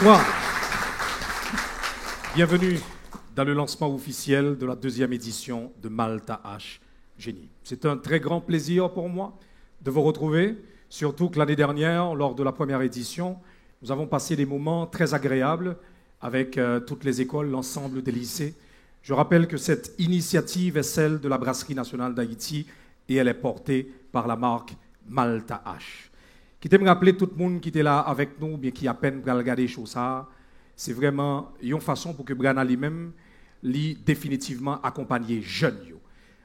Bonsoir. Bienvenue dans le lancement officiel de la deuxième édition de Malta H Génie. C'est un très grand plaisir pour moi de vous retrouver, surtout que l'année dernière, lors de la première édition, nous avons passé des moments très agréables avec toutes les écoles, l'ensemble des lycées. Je rappelle que cette initiative est celle de la Brasserie nationale d'Haïti et elle est portée par la marque Malta H. Qui t'aime rappeler tout le monde qui était là avec nous, bien qui a peine pour regarder choses, c'est vraiment une façon pour que Brana lui-même lui définitivement accompagner jeunes.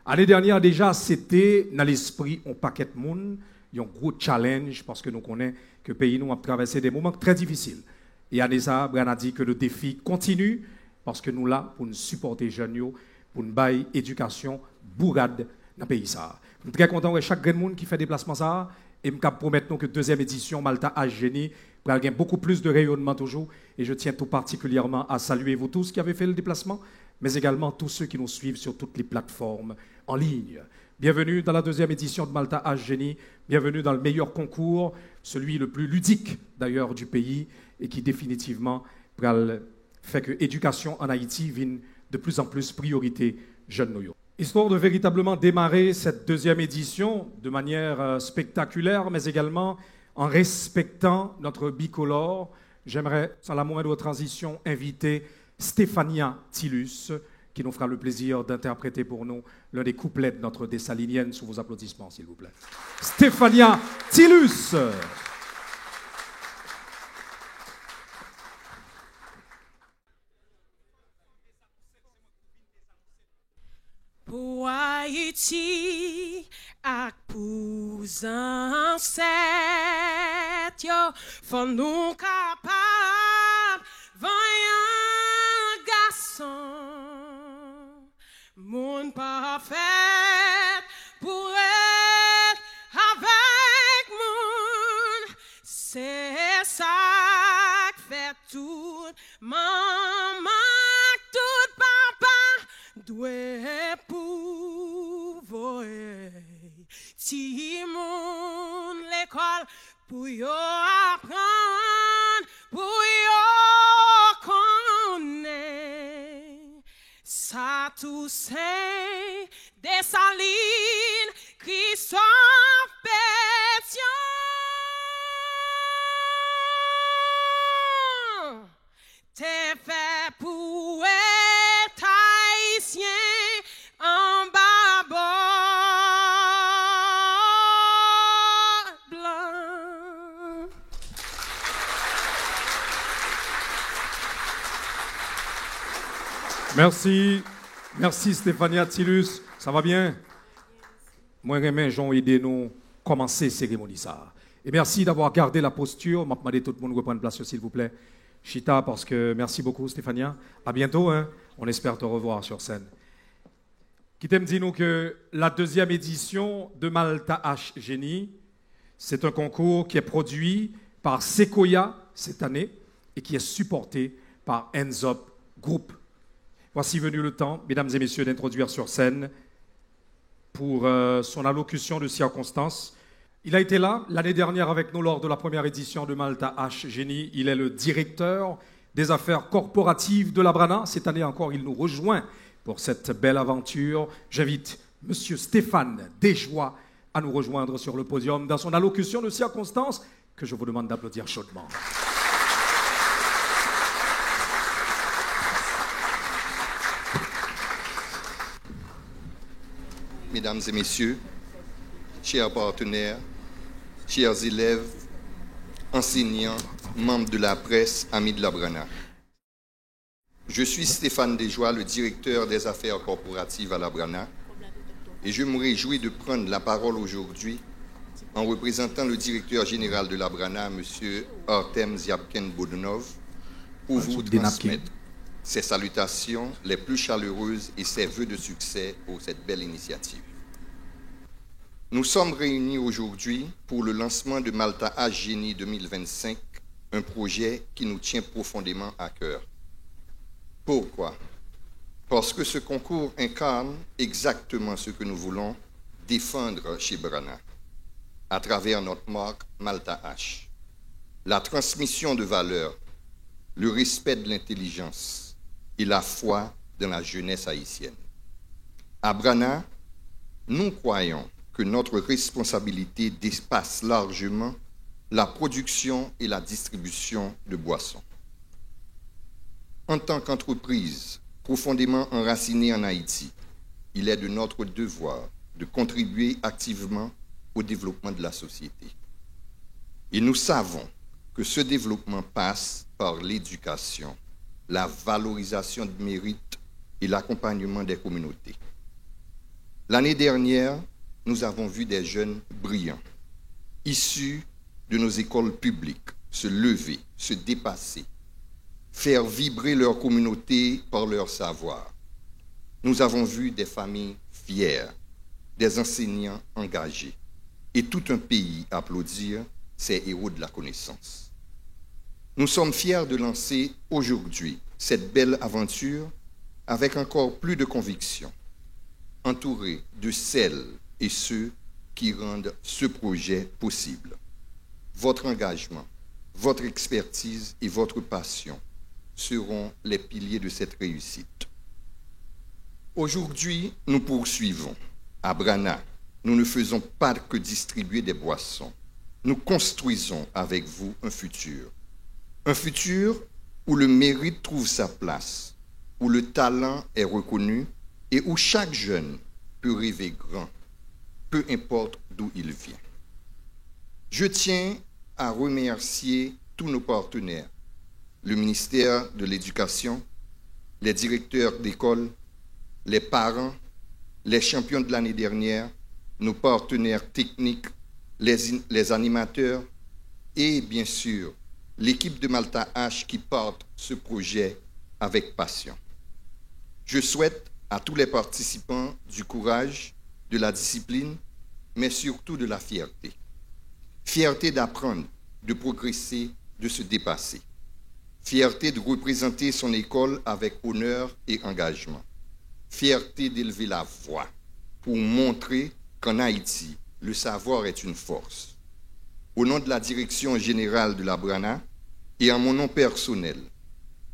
L'année dernière déjà, c'était dans l'esprit un paquet de monde, un gros challenge parce que nous connaissons que le pays nous a traversé des moments très difficiles. Et année ça, Brana dit que le défi continue parce que nous là pour nous supporter les jeunes, pour nous bailler éducation bourrade dans le pays ça. Je suis très content de chaque monde qui fait déplacement ça. Et je peux promettre que deuxième édition Malta H Génie va gagner beaucoup plus de rayonnement toujours. Et je tiens tout particulièrement à saluer vous tous qui avez fait le déplacement, mais également tous ceux qui nous suivent sur toutes les plateformes en ligne. Bienvenue dans la deuxième édition de Malta H Génie. Bienvenue dans le meilleur concours, celui le plus ludique d'ailleurs du pays et qui définitivement fait que l'éducation en Haïti vienne de plus en plus priorité jeunes noyaux. Histoire de véritablement démarrer cette deuxième édition de manière spectaculaire, mais également en respectant notre bicolore, j'aimerais, sans la moindre transition, inviter Stéphania Tillus, qui nous fera le plaisir d'interpréter pour nous l'un des couplets de notre Dessalinienne, sous vos applaudissements, s'il vous plaît. Stéphania Tillus. Pour Haïti, ak pou ancêtres, yo, faut nous capables, voyant garçon, monde parfait, pour être avec monde, c'est ça qui fait tout, maman, tout papa, doit pouvoir ti moun l'école pour yo apprendre, pour yo connaître ça tout c'est Dessalines, Christophe Pétion. T'es fait pour être haïtien en bas blanc. Merci Stéphania Tillus. Ça va bien? Moi, Rémi, Jean, aidez-nous à commencer la cérémonie. Et merci d'avoir gardé la posture. Je vais demander tout le monde de reprendre place, s'il vous plaît. Chita, parce que merci beaucoup, Stéphania. À bientôt, hein? On espère te revoir sur scène. Qui t'aime dire nous que la deuxième édition de Malta H Génie, c'est un concours qui est produit par Sequoia cette année et qui est supporté par Enzop Group. Voici venu le temps, mesdames et messieurs, d'introduire sur scène pour son allocution de circonstance. Il a été là l'année dernière avec nous lors de la première édition de Malta H Génie. Il est le directeur des affaires corporatives de la Brana. Cette année encore, il nous rejoint pour cette belle aventure. J'invite M. Stéphane Desjoie à nous rejoindre sur le podium dans son allocution de circonstance que je vous demande d'applaudir chaudement. Mesdames et messieurs, chers partenaires, chers élèves, enseignants, membres de la presse, amis de la Brana. Je suis Stéphane Desjoie, le directeur des affaires corporatives à la Brana, et je me réjouis de prendre la parole aujourd'hui en représentant le directeur général de la Brana, M. Artem Ziapken-Bodunov, pour vous transmettre ses salutations les plus chaleureuses et ses vœux de succès pour cette belle initiative. Nous sommes réunis aujourd'hui pour le lancement de Malta H Génie 2025, un projet qui nous tient profondément à cœur. Pourquoi? Parce que ce concours incarne exactement ce que nous voulons défendre chez Brana, à travers notre marque Malta H. La transmission de valeurs, le respect de l'intelligence et la foi dans la jeunesse haïtienne. À Brana, nous croyons que notre responsabilité dépasse largement la production et la distribution de boissons. En tant qu'entreprise profondément enracinée en Haïti, il est de notre devoir de contribuer activement au développement de la société. Et nous savons que ce développement passe par l'éducation, la valorisation de mérite et l'accompagnement des communautés. L'année dernière, nous avons vu des jeunes brillants, issus de nos écoles publiques, se lever, se dépasser, faire vibrer leur communauté par leur savoir. Nous avons vu des familles fières, des enseignants engagés, et tout un pays applaudir ces héros de la connaissance. Nous sommes fiers de lancer aujourd'hui cette belle aventure avec encore plus de conviction, entourés de celles et ceux qui rendent ce projet possible. Votre engagement, votre expertise et votre passion seront les piliers de cette réussite. Aujourd'hui, nous poursuivons. À Brana, nous ne faisons pas que distribuer des boissons. Nous construisons avec vous un futur. Un futur où le mérite trouve sa place, où le talent est reconnu et où chaque jeune peut rêver grand, peu importe d'où il vient. Je tiens à remercier tous nos partenaires, le ministère de l'Éducation, les directeurs d'école, les parents, les champions de l'année dernière, nos partenaires techniques, les animateurs et bien sûr l'équipe de Malta H qui porte ce projet avec passion. Je souhaite à tous les participants du courage, de la discipline, mais surtout de la fierté. Fierté d'apprendre, de progresser, de se dépasser. Fierté de représenter son école avec honneur et engagement. Fierté d'élever la voix pour montrer qu'en Haïti, le savoir est une force. Au nom de la direction générale de la Brana et en mon nom personnel,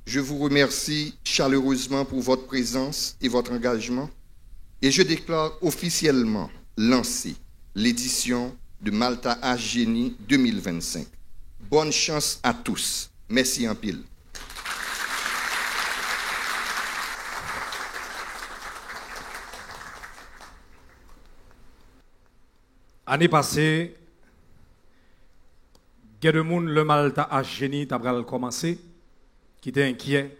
je vous remercie chaleureusement pour votre présence et votre engagement et je déclare officiellement lancée l'édition de Malta H Génie 2025. Bonne chance à tous. Merci en pile. Année passée, Guédemoun, le Malta H Génie, t'as commencé, qui était inquiet,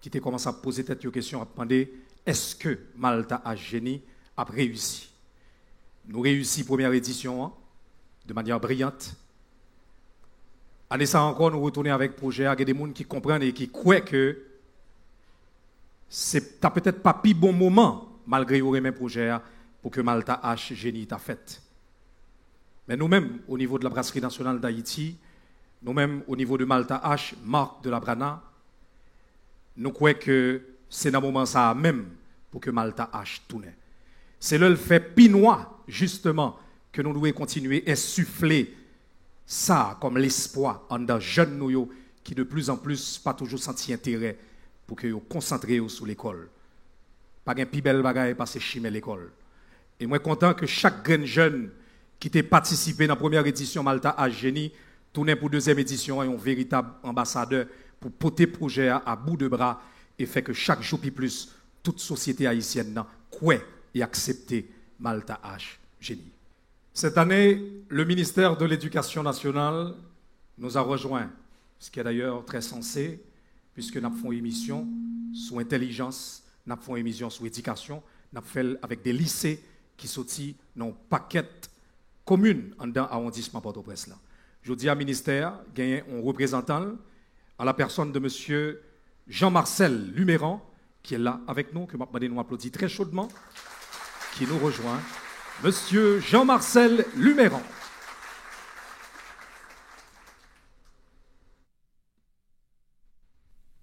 qui était commencé à poser des questions, à demander est-ce que Malta H Génie a réussi? Nous réussi première édition de manière brillante. Année ça encore, nous retournons avec projet à des gens qui comprennent et qui croient que c'est peut-être pas plus bon moment, malgré le même projet, pour que Malta H Génie t'a fait. Mais nous-mêmes, au niveau de la brasserie nationale d'Haïti, nous-mêmes, au niveau de Malta H, marque de la Brana, nous croyons que c'est dans le moment ça même pour que Malta H tourne. C'est le fait pinois, justement, que nous devons continuer à souffler ça comme l'espoir en des jeunes nous qui de plus en plus pas toujours senti intérêt pour que vous concentrez sur l'école. Pas un plus belle bagaille parce que chimé l'école. Et moi content que chaque jeune qui a participé dans la première édition Malta H Génie tourne pour deuxième édition et un véritable ambassadeur pour porter le projet à bout de bras et fait que chaque jour plus toute société haïtienne croit et accepte Malta H Génie. Cette année, le ministère de l'Éducation nationale nous a rejoints, ce qui est d'ailleurs très sensé, puisque nous avons une émission sur intelligence, nous avons une émission sur éducation, nous avons fait avec des lycées qui sont dans un paquet commun dans l'arrondissement Port-au-Prince. Je dis à ministère, il y a un représentant, à la personne de M. Jean-Marcel Luméran, qui est là avec nous, que nous applaudissons très chaudement, qui nous rejoint. Monsieur Jean-Marcel Luméran.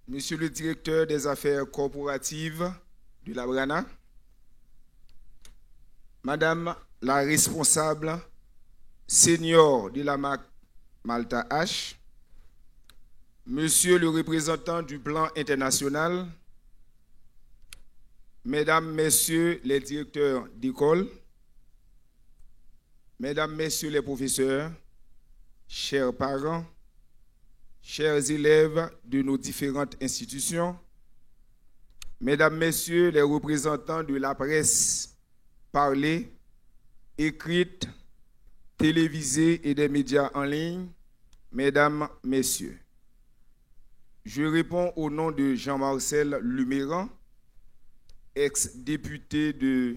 Monsieur le directeur des affaires corporatives de la Brana, Madame la responsable senior de la marque Malta H, Monsieur le représentant du plan international, Mesdames, Messieurs les directeurs d'école, Mesdames, Messieurs les professeurs, chers parents, chers élèves de nos différentes institutions, Mesdames, Messieurs les représentants de la presse parlée, écrite, télévisée et des médias en ligne, Mesdames, Messieurs, je réponds au nom de Jean-Marcel Luméran, ex-député de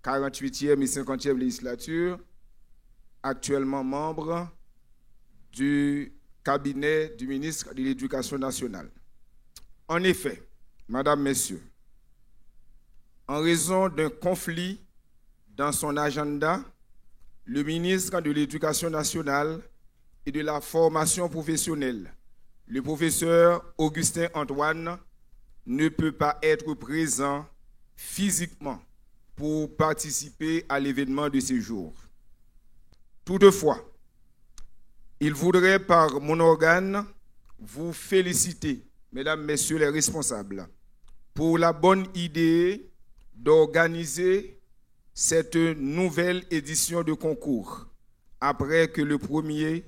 48e et 50e législature, actuellement membre du cabinet du ministre de l'Éducation nationale. En effet, Madame, Messieurs, en raison d'un conflit dans son agenda, le ministre de l'Éducation nationale et de la formation professionnelle, le professeur Augustin Antoine, ne peut pas être présent physiquement pour participer à l'événement de ce jour. Toutefois, il voudrait par mon organe vous féliciter, Mesdames, Messieurs les responsables, pour la bonne idée d'organiser cette nouvelle édition de concours après que le premier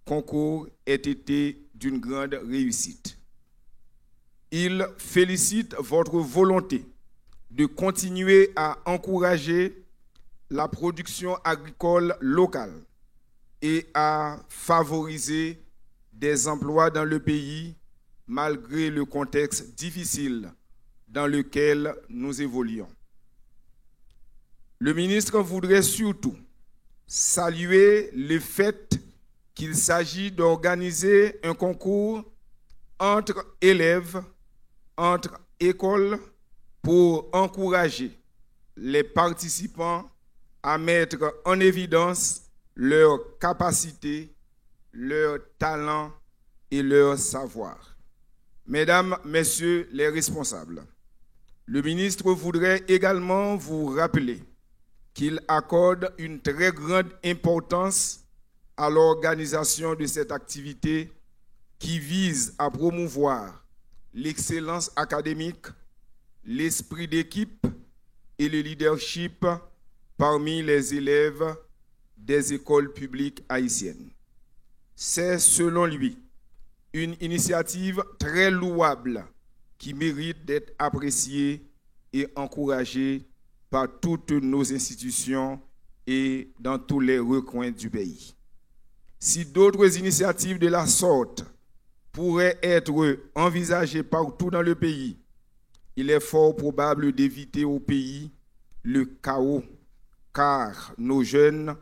concours ait été d'une grande réussite. Il félicite votre volonté de continuer à encourager la production agricole locale et à favoriser des emplois dans le pays malgré le contexte difficile dans lequel nous évoluons. Le ministre voudrait surtout saluer le fait qu'il s'agit d'organiser un concours entre élèves, entre écoles, pour encourager les participants à mettre en évidence leurs capacités, leurs talents et leur savoir. Mesdames, Messieurs les responsables, le ministre voudrait également vous rappeler qu'il accorde une très grande importance à l'organisation de cette activité qui vise à promouvoir l'excellence académique, l'esprit d'équipe et le leadership parmi les élèves des écoles publiques haïtiennes. C'est, selon lui, une initiative très louable qui mérite d'être appréciée et encouragée par toutes nos institutions et dans tous les recoins du pays. Si d'autres initiatives de la sorte pourraient être envisagées partout dans le pays, il est fort probable d'éviter au pays le chaos, car nos jeunes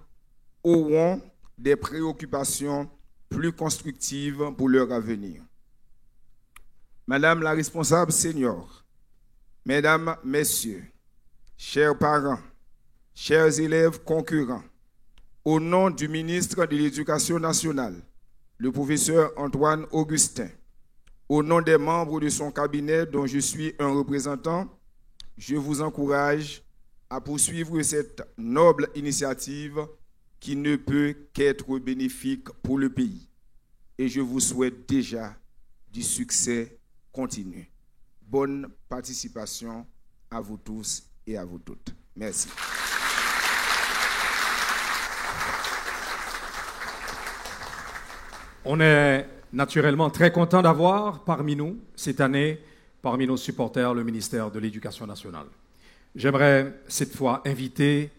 auront des préoccupations plus constructives pour leur avenir. Madame la responsable senior, Mesdames, Messieurs, chers parents, chers élèves concurrents, au nom du ministre de l'Éducation nationale, le professeur Antoine Augustin, au nom des membres de son cabinet dont je suis un représentant, je vous encourage à poursuivre cette noble initiative qui ne peut qu'être bénéfique pour le pays. Et je vous souhaite déjà du succès continu. Bonne participation à vous tous et à vous toutes. Merci. On est naturellement très content d'avoir parmi nous, cette année, parmi nos supporters, le ministère de l'Éducation nationale. J'aimerais cette fois inviter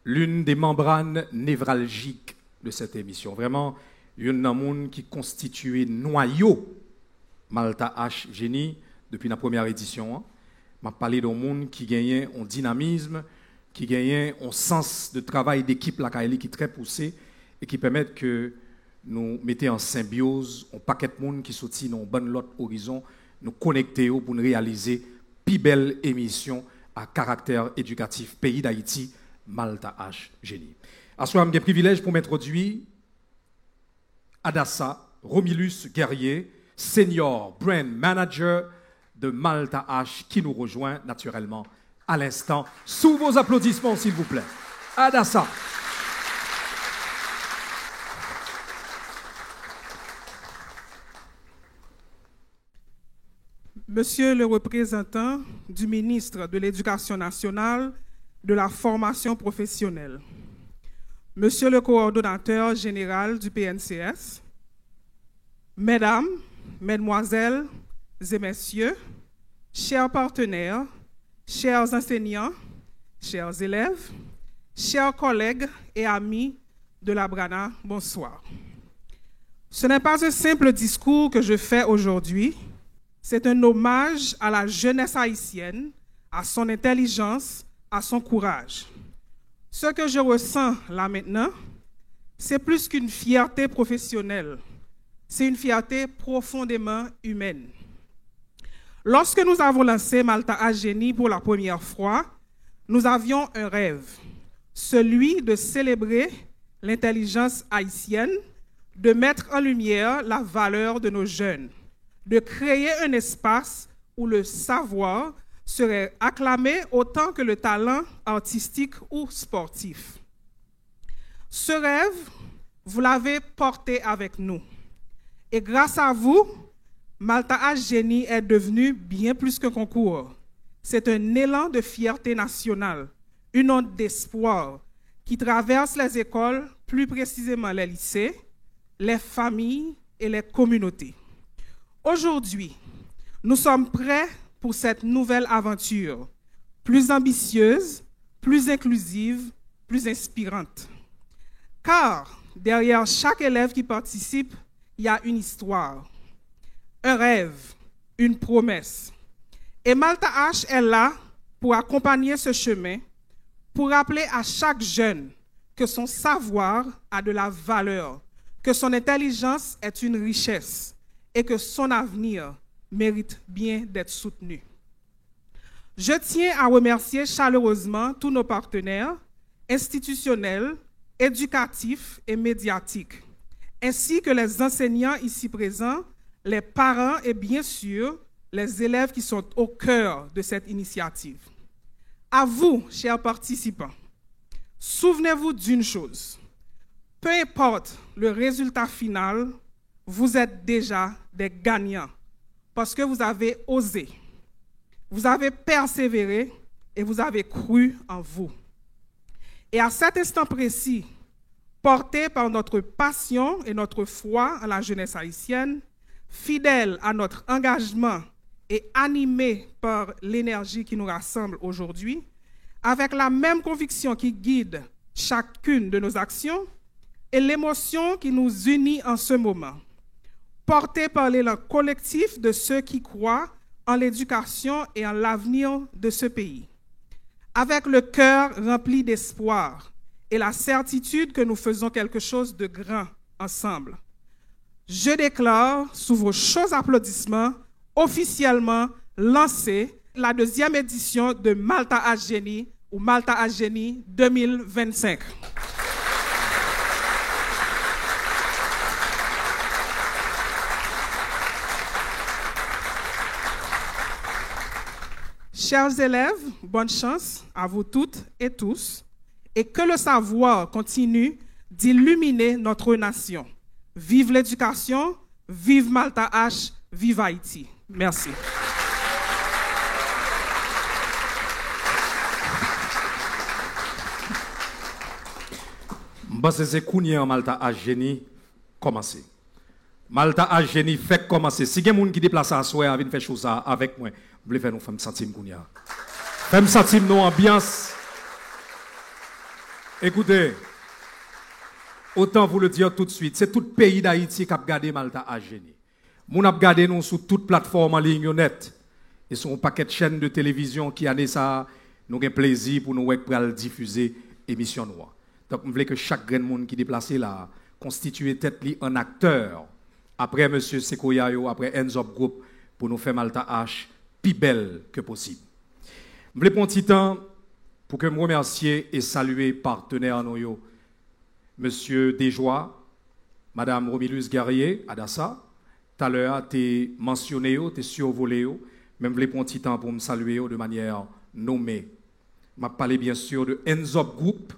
l'une des membranes névralgiques de cette émission. Vraiment, une namoun qui constituait noyau Malta H Génie depuis la première édition. Je parlé d'un monde qui gagnait en dynamisme, qui gagnait en sens de travail d'équipe la qui est très poussé et qui permet que nous mettions en symbiose un paquet de monde qui sortit dans bonne lot horizon, nous connecter pour nous réaliser plus belle émission à caractère éducatif pays d'Haïti, Malta H Génie. À ce moment, j'ai le privilège pour m'introduire Adassa Romilus Guerrier, senior brand manager de Malta H, qui nous rejoint naturellement à l'instant. Sous vos applaudissements, s'il vous plaît. Adassa. Monsieur le représentant du ministre de l'Éducation nationale, de la formation professionnelle, Monsieur le coordonnateur général du PNCS, Mesdames, Mesdemoiselles et Messieurs, chers partenaires, chers enseignants, chers élèves, chers collègues et amis de la Brana, bonsoir. Ce n'est pas un simple discours que je fais aujourd'hui, c'est un hommage à la jeunesse haïtienne, à son intelligence, à son courage. Ce que je ressens là maintenant, c'est plus qu'une fierté professionnelle, c'est une fierté profondément humaine. Lorsque nous avons lancé Malta H Génie pour la première fois, nous avions un rêve, celui de célébrer l'intelligence haïtienne, de mettre en lumière la valeur de nos jeunes, de créer un espace où le savoir serait acclamé autant que le talent artistique ou sportif. Ce rêve, vous l'avez porté avec nous. Et grâce à vous, Malta H Génie est devenu bien plus qu'un concours. C'est un élan de fierté nationale, une onde d'espoir qui traverse les écoles, plus précisément les lycées, les familles et les communautés. Aujourd'hui, nous sommes prêts pour cette nouvelle aventure, plus ambitieuse, plus inclusive, plus inspirante. Car derrière chaque élève qui participe, il y a une histoire, un rêve, une promesse. Et Malta H est là pour accompagner ce chemin, pour rappeler à chaque jeune que son savoir a de la valeur, que son intelligence est une richesse et que son avenir mérite bien d'être soutenu. Je tiens à remercier chaleureusement tous nos partenaires institutionnels, éducatifs et médiatiques, ainsi que les enseignants ici présents, les parents et bien sûr les élèves qui sont au cœur de cette initiative. À vous, chers participants, souvenez-vous d'une chose. Peu importe le résultat final, vous êtes déjà des gagnants parce que vous avez osé, vous avez persévéré et vous avez cru en vous. Et à cet instant précis, porté par notre passion et notre foi en la jeunesse haïtienne, fidèle à notre engagement et animé par l'énergie qui nous rassemble aujourd'hui, avec la même conviction qui guide chacune de nos actions et l'émotion qui nous unit en ce moment, porté par l'élan collectif de ceux qui croient en l'éducation et en l'avenir de ce pays, avec le cœur rempli d'espoir et la certitude que nous faisons quelque chose de grand ensemble. Je déclare, sous vos chauds applaudissements, officiellement lancée la deuxième édition de Malta H Génie ou Malta H Génie 2025. Chers élèves, bonne chance à vous toutes et tous, et que le savoir continue d'illuminer notre nation. Vive l'éducation, vive Malta H, vive Haïti. Merci. C'est Kounia Malta H Génie commencer. Malta H Génie fait commencer. Si il y a des gens qui déplacent à soi, viennent faire chose avec moi, vous voulez faire nous faire sentir Kounia. Faire sentir nos ambiance. Écoutez, autant vous le dire tout de suite, c'est tout le pays d'Haïti qui a regardé Malta H Génie. Nous avons regardé nous sur toute plateforme en ligne net. Et sur un paquet de chaînes de télévision qui a ça, nous avons plaisir pour nous diffuser l'émission noire. Donc, je voulais que chaque grand monde qui est déplacé là constitue tête un acteur. Après M. Sequoia, après Enzop Group, pour nous faire Malta H plus belle que possible. Je voulais prendre un petit temps pour que je remercie et saluer partenaires nous, M. Desjoie, Mme Romilus Guerrier, Adassa. Tout à l'heure, tu as mentionné, tu as survolé. Mais je voulais prendre un petit temps pour me saluer de manière nommée. Je parlé bien sûr de Enzop Group.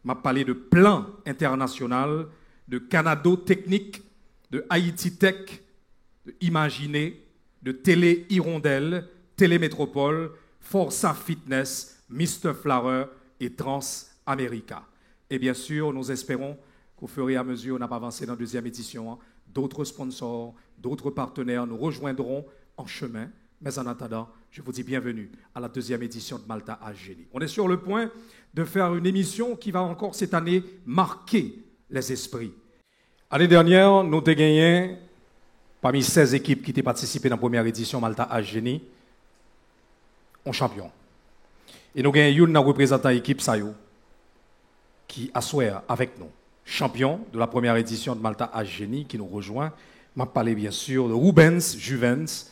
Je parlé de Plan International, de Canado Technique, de Haïti Tech, de Imaginer, de Télé Hirondelle, Télémétropole, Forza Fitness, Mr. Flower et Trans America. Et bien sûr, nous espérons qu'au fur et à mesure, on a avancé dans la deuxième édition, d'autres sponsors, d'autres partenaires nous rejoindront en chemin. Mais en attendant, je vous dis bienvenue à la deuxième édition de Malta H Génie. On est sur le point de faire une émission qui va encore cette année marquer les esprits. L'année dernière, nous avons gagné parmi 16 équipes qui ont participé dans la première édition Malta H Génie, un champion. Et nous avons une représentant l'équipe Sayo qui assoit avec nous. Champion de la première édition de Malta H Génie qui nous rejoint. Je parle bien sûr de Rubens Juvens,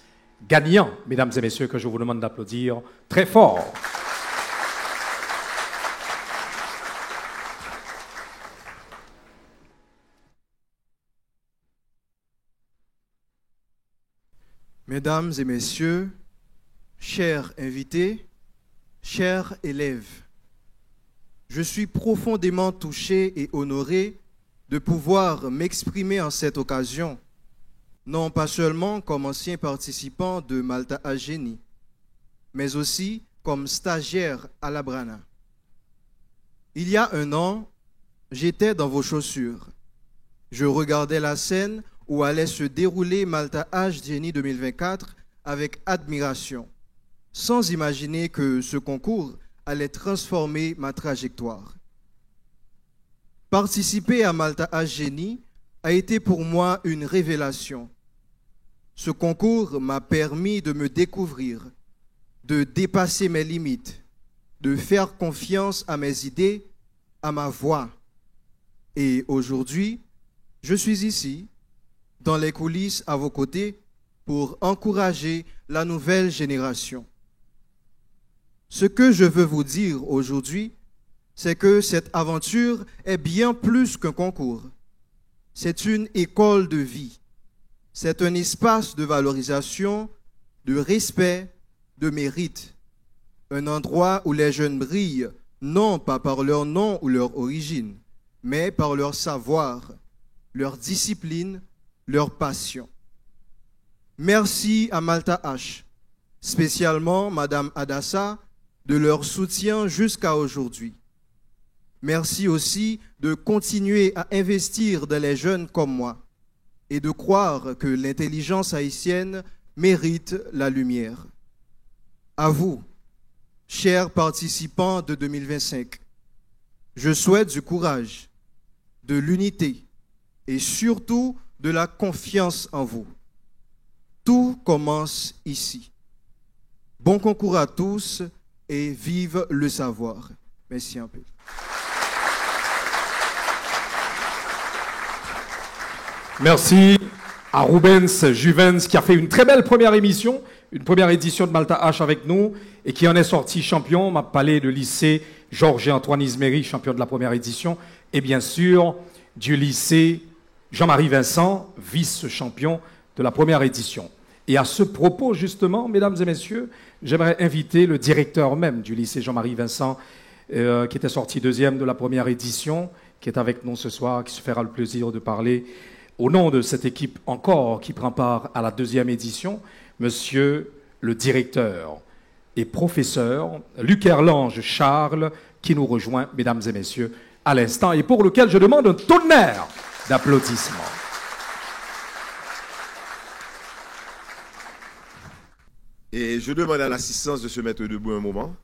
gagnant, mesdames et messieurs, que je vous demande d'applaudir très fort. Mesdames et messieurs, chers invités, chers élèves, je suis profondément touché et honoré de pouvoir m'exprimer en cette occasion, non pas seulement comme ancien participant de Malta H Génie, mais aussi comme stagiaire à la Brana. Il y a un an, j'étais dans vos chaussures. Je regardais la scène où allait se dérouler Malta H Génie 2024 avec admiration, sans imaginer que ce concours allait transformer ma trajectoire. Participer à Malta H Génie a été pour moi une révélation. Ce concours m'a permis de me découvrir, de dépasser mes limites, de faire confiance à mes idées, à ma voix. Et aujourd'hui, je suis ici, dans les coulisses à vos côtés, pour encourager la nouvelle génération. Ce que je veux vous dire aujourd'hui, c'est que cette aventure est bien plus qu'un concours. C'est une école de vie. C'est un espace de valorisation, de respect, de mérite. Un endroit où les jeunes brillent, non pas par leur nom ou leur origine, mais par leur savoir, leur discipline, leur passion. Merci à Malta H, spécialement Madame Adassa, de leur soutien jusqu'à aujourd'hui. Merci aussi de continuer à investir dans les jeunes comme moi et de croire que l'intelligence haïtienne mérite la lumière. À vous, chers participants de 2025, je souhaite du courage, de l'unité et surtout de la confiance en vous. Tout commence ici. Bon concours à tous et vive le savoir. Merci un peu. Merci à Rubens Juvens qui a fait une très belle première émission, une première édition de Malta H avec nous et qui en est sorti champion. On m'a parlé de lycée Georges et Antoine Isméry, champion de la première édition, et bien sûr du lycée Jean-Marie Vincent, vice-champion de la première édition. Et à ce propos, justement, mesdames et messieurs, j'aimerais inviter le directeur même du lycée Jean-Marie Vincent, qui était sorti deuxième de la première édition, qui est avec nous ce soir, qui se fera le plaisir de parler au nom de cette équipe encore qui prend part à la deuxième édition, monsieur le directeur et professeur Luc Erlange Charles, qui nous rejoint, mesdames et messieurs, à l'instant, et pour lequel je demande un tonnerre d'applaudissements. Et je demande à l'assistance de se mettre debout un moment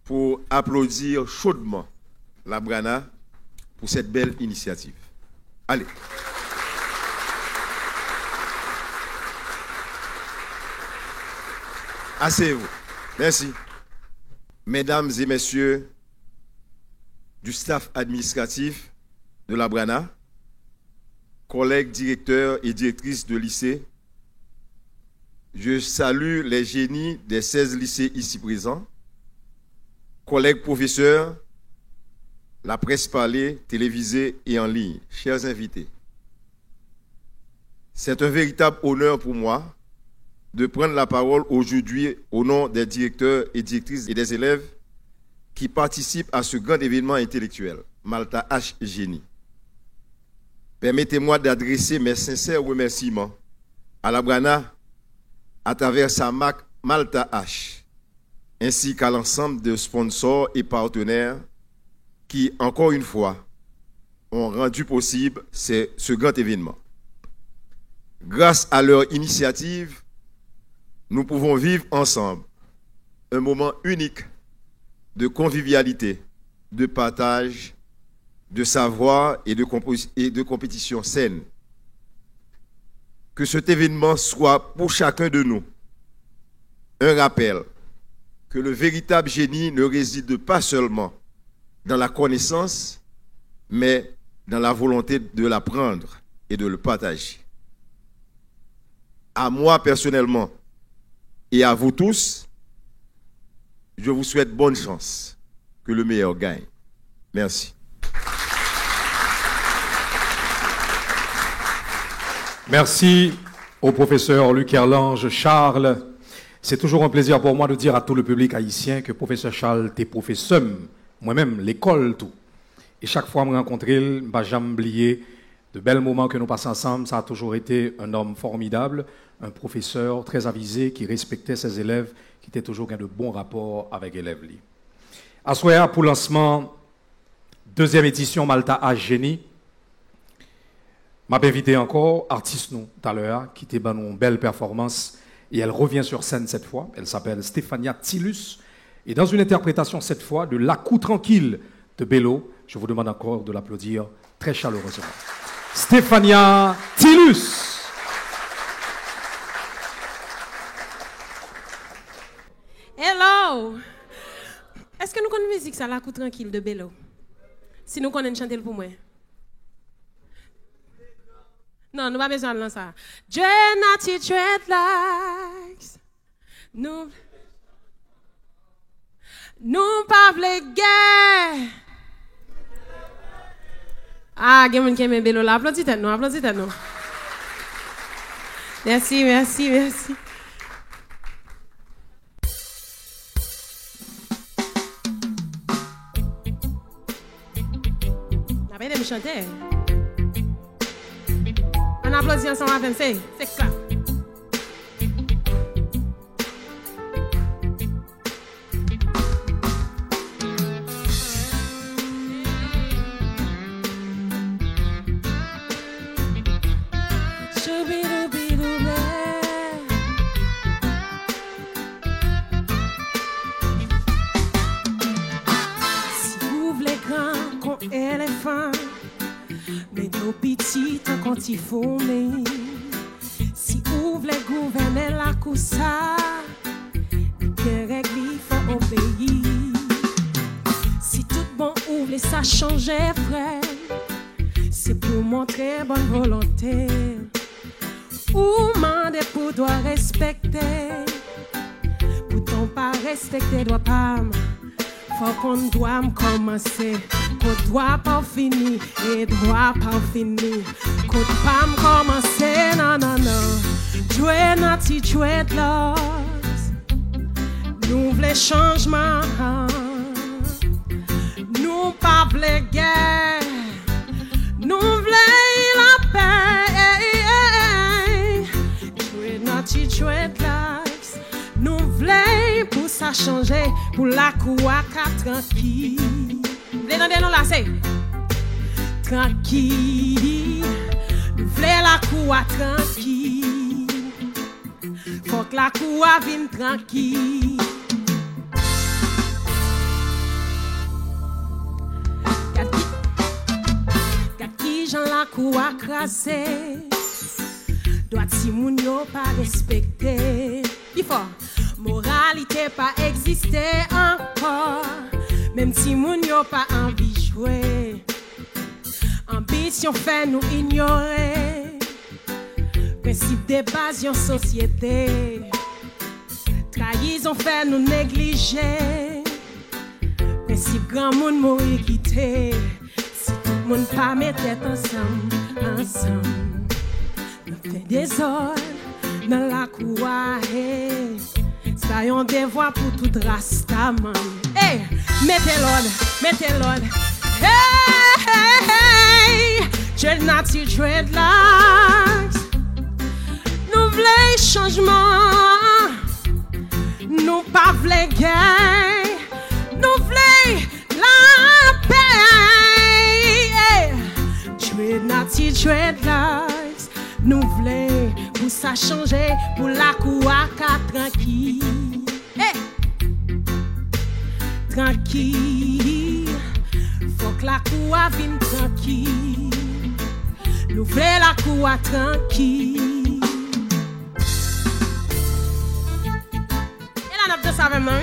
pour applaudir chaudement la Brana pour cette belle initiative. Allez. Asseyez-vous. Merci. Mesdames et messieurs du staff administratif de la Brana, collègues directeurs et directrices de lycée, je salue les génies des 16 lycées ici présents, collègues professeurs, la presse parlée, télévisée et en ligne, chers invités. C'est un véritable honneur pour moi de prendre la parole aujourd'hui au nom des directeurs et directrices et des élèves qui participent à ce grand événement intellectuel, Malta H Génie. Permettez-moi d'adresser mes sincères remerciements à la Brana à travers sa marque Malta H, ainsi qu'à l'ensemble de sponsors et partenaires qui, encore une fois, ont rendu possible ce grand événement. Grâce à leur initiative, nous pouvons vivre ensemble un moment unique de convivialité, de partage, de savoir et de compétition saine. Que cet événement soit pour chacun de nous un rappel que le véritable génie ne réside pas seulement dans la connaissance, mais dans la volonté de l'apprendre et de le partager. À moi personnellement et à vous tous, je vous souhaite bonne chance, que le meilleur gagne. Merci. Merci au professeur Luc Erlange Charles. C'est toujours un plaisir pour moi de dire à tout le public haïtien que professeur Charles t'es professeur, moi-même, l'école, tout. Et chaque fois que je rencontre, je ne vais jamais oublier de bels moments que nous passons ensemble. Ça a toujours été un homme formidable, un professeur très avisé qui respectait ses élèves, qui était toujours de bons rapports avec les élèves. À soir, pour le lancement, deuxième édition Malta H Génie, je m'ai invité encore, artiste nous, tout à l'heure, qui était une belle performance. Et elle revient sur scène cette fois. Elle s'appelle Stéphania Tillus. Et dans une interprétation cette fois de La Coup Tranquille de Bello, je vous demande encore de l'applaudir très chaleureusement. Stéphania Tillus. Hello! Est-ce que nous connaissons la musique, ça, La Coup Tranquille de Bello? Si nous connaissons chanter pour moi. Non, nous n'avons pas besoin de ça. Dreadnoughty dreadlocks. Nous pas les guerres. Ah, il y a quelqu'un qui aime Bello là. Applaudissez-nous, applaudissez-nous. Merci, merci, merci. On a pas de me chanter. On applaudit ensemble avec c'est clair. Si vous voulez grand qu'on éléphant, mais nos petits quand il faut mais si vous voulez gouverner la coussa, les règles il faut obéir. Si tout bon ouvre ça changer frère, c'est pour montrer bonne volonté. Ou demander pour doit respecter, pourtant pas respecter doit pas. Faut qu'on doit commencer, qu'on doit pas finir et doit pas finir, qu'on pas commencer, non non non. Dreadnoughty dreadlocks, nous voulons changement, nous pas voulons guerre, nous voulons la paix. Dreadnoughty dreadlocks, nous voulons pour ça changer, pour la couaka tranquille. Vous voulez entendre nous là, c'est tranquille. Nous voulons la couaka tranquille. Faut que la couaka vienne tranquille. Gat qui j'en la couaka crasé. Doit si moun yo pas respecter. Il faut moralité pas exister encore. Même si moun yo pas envie jouer. Ambition fait nous ignorer. Principe de base en société. Trahison fait nous négliger. Principe grand monde mourir quitter. Si tout le monde pas mettre tête ensemble, ensemble. Fait des ordres dans la cour, c'est un devoir pour tout rastaman. Hey, mettez l'ordre, mettez l'ordre. Hey, hey, hey, dreadnoughty dreadlocks. Nous changement, nous pas vle guerre, nous vle la paix. Dreadnoughty dreadlocks, nous vle pour ça changer, pour la couaka tranquille. Tranquille, faut que la coua vienne tranquille. Nous voulons la coua tranquille. Et là, nous avons ça avec moi.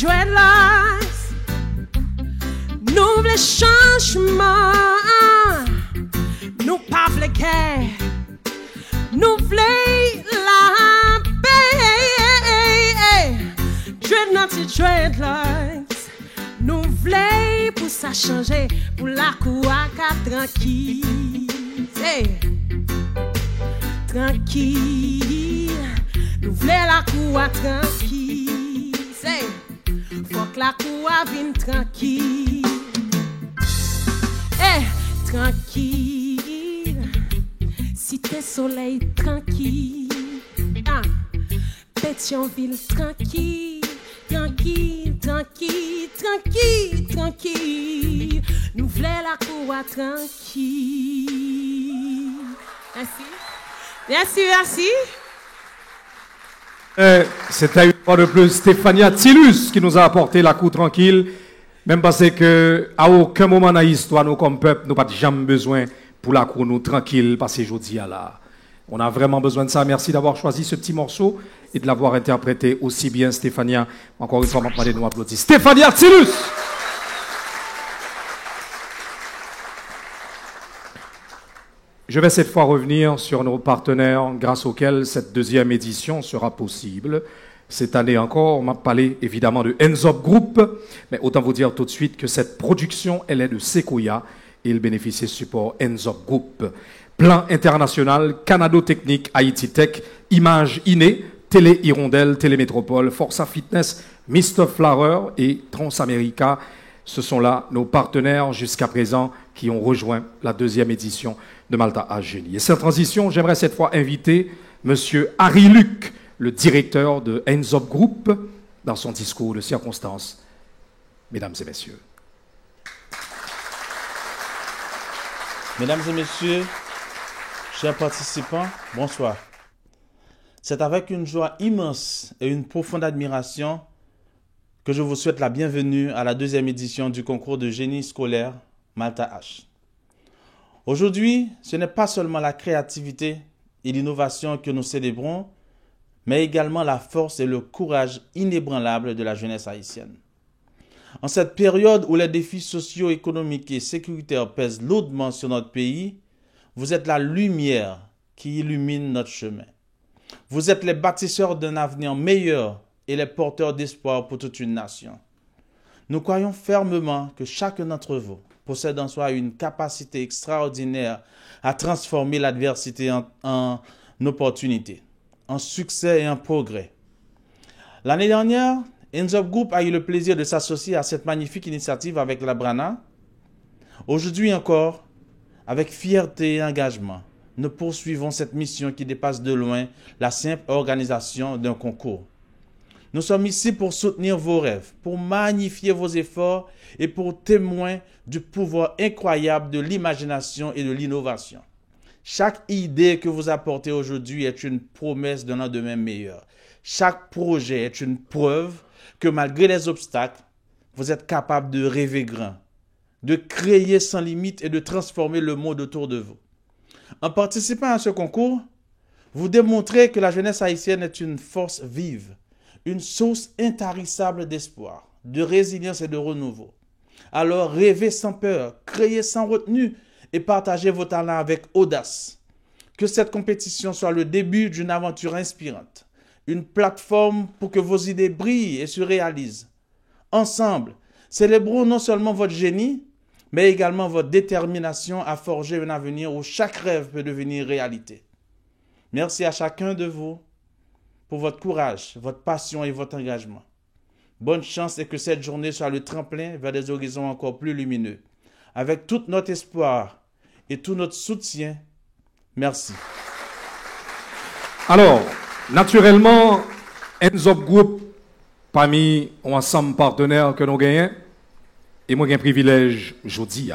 Dreadlocks, nous voulons changement, nous pas voulons guerre, nous voulons la paix. Dreadnoughty dreadlocks, nous voulons pour ça changer, pour la couaka tranquille. Tranquille, nous voulons la coua tranquille. Faut que la coua vienne tranquille. Tranquille. Si t'es soleil tranquille. Pétionville tranquille. Tranquille, tranquille, tranquille, tranquille. Nous voulons la coua tranquille. Merci. Merci, merci. C'était une fois de plus Stéphania Tillus qui nous a apporté la cour tranquille, même parce que à aucun moment dans l'histoire, nous comme peuple, nous n'avons pas jamais besoin pour la cour nous tranquille, parce que aujourd'hui, on a vraiment besoin de ça. Merci d'avoir choisi ce petit morceau et de l'avoir interprété aussi bien, Stéphania. Encore une fois, maintenant, nous applaudissons Stéphania Tillus. Je vais cette fois revenir sur nos partenaires grâce auxquels cette deuxième édition sera possible. Cette année encore, on m'a parlé évidemment de Enzop Group, mais autant vous dire tout de suite que cette production, elle est de Sequoia et il bénéficie du support Enzop Group. Plan international, Canado Technique, Haïti Tech, Image Iné, Télé Hirondelle, Télémétropole, Força Fitness, Mr. Flower et Transamérica. Ce sont là nos partenaires jusqu'à présent qui ont rejoint la deuxième édition de Malta H Génie. Et cette transition, j'aimerais cette fois inviter M. Harry Luc, le directeur de Enzop Group, dans son discours de circonstance. Mesdames et messieurs. Mesdames et messieurs, chers participants, bonsoir. C'est avec une joie immense et une profonde admiration que je vous souhaite la bienvenue à la deuxième édition du concours de génie scolaire Malta H. Aujourd'hui, ce n'est pas seulement la créativité et l'innovation que nous célébrons, mais également la force et le courage inébranlable de la jeunesse haïtienne. En cette période où les défis socio-économiques et sécuritaires pèsent lourdement sur notre pays, vous êtes la lumière qui illumine notre chemin. Vous êtes les bâtisseurs d'un avenir meilleur et les porteurs d'espoir pour toute une nation. Nous croyons fermement que chacun d'entre vous possède en soi une capacité extraordinaire à transformer l'adversité en opportunité, en succès et en progrès. L'année dernière, Enzop Group a eu le plaisir de s'associer à cette magnifique initiative avec la Brana. Aujourd'hui encore, avec fierté et engagement, nous poursuivons cette mission qui dépasse de loin la simple organisation d'un concours. Nous sommes ici pour soutenir vos rêves, pour magnifier vos efforts et pour témoin du pouvoir incroyable de l'imagination et de l'innovation. Chaque idée que vous apportez aujourd'hui est une promesse d'un lendemain meilleur. Chaque projet est une preuve que malgré les obstacles, vous êtes capable de rêver grand, de créer sans limite et de transformer le monde autour de vous. En participant à ce concours, vous démontrez que la jeunesse haïtienne est une force vive, une source intarissable d'espoir, de résilience et de renouveau. Alors rêvez sans peur, créez sans retenue et partagez vos talents avec audace. Que cette compétition soit le début d'une aventure inspirante, une plateforme pour que vos idées brillent et se réalisent. Ensemble, célébrons non seulement votre génie, mais également votre détermination à forger un avenir où chaque rêve peut devenir réalité. Merci à chacun de vous pour votre courage, votre passion et votre engagement. Bonne chance et que cette journée soit le tremplin vers des horizons encore plus lumineux. Avec tout notre espoir et tout notre soutien, merci. Alors, naturellement, Enzop Group, parmi un ensemble partenaires que nous gagnons, et moi j'ai un privilège, aujourd'hui,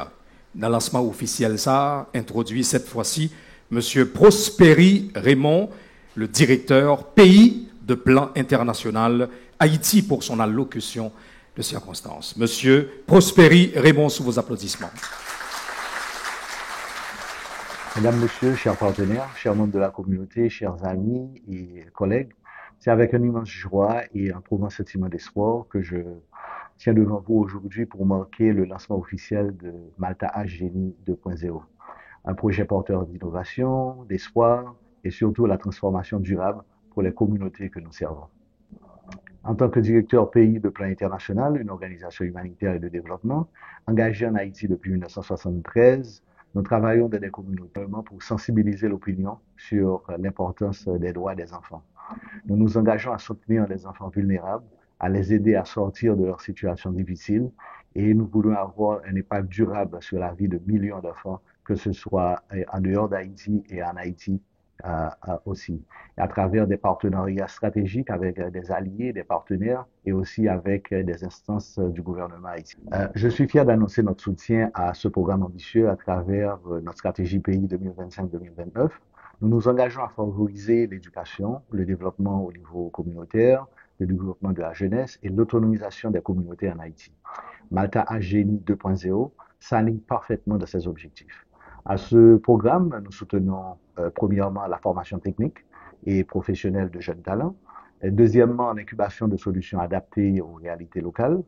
dans le lancement officiel, ça, introduit cette fois-ci, M. Prosperi Raymond, le directeur pays de plan international Haïti pour son allocution de circonstance. M. Prosperi Raymond, sous vos applaudissements. Mesdames, Messieurs, chers partenaires, chers membres de la communauté, chers amis et collègues, c'est avec une immense joie et un profond sentiment d'espoir que je tiens devant vous aujourd'hui pour marquer le lancement officiel de Malta H Génie 2.0, un projet porteur d'innovation, d'espoir et surtout la transformation durable pour les communautés que nous servons. En tant que directeur pays de plan international, une organisation humanitaire et de développement, engagée en Haïti depuis 1973, nous travaillons dans des communautés pour sensibiliser l'opinion sur l'importance des droits des enfants. Nous nous engageons à soutenir les enfants vulnérables, à les aider à sortir de leur situation difficile et nous voulons avoir un impact durable sur la vie de millions d'enfants, que ce soit en dehors d'Haïti et en Haïti aussi, à travers des partenariats stratégiques avec des alliés, des partenaires et aussi avec des instances du gouvernement haïtien. Je suis fier d'annoncer notre soutien à ce programme ambitieux à travers notre stratégie pays 2025-2029. Nous nous engageons à favoriser l'éducation, le développement au niveau communautaire, le développement de la jeunesse et l'autonomisation des communautés en Haïti. Malta H Génie 2.0 s'aligne parfaitement de ces objectifs. À ce programme, nous soutenons premièrement la formation technique et professionnelle de jeunes talents, et deuxièmement l'incubation de solutions adaptées aux réalités locales,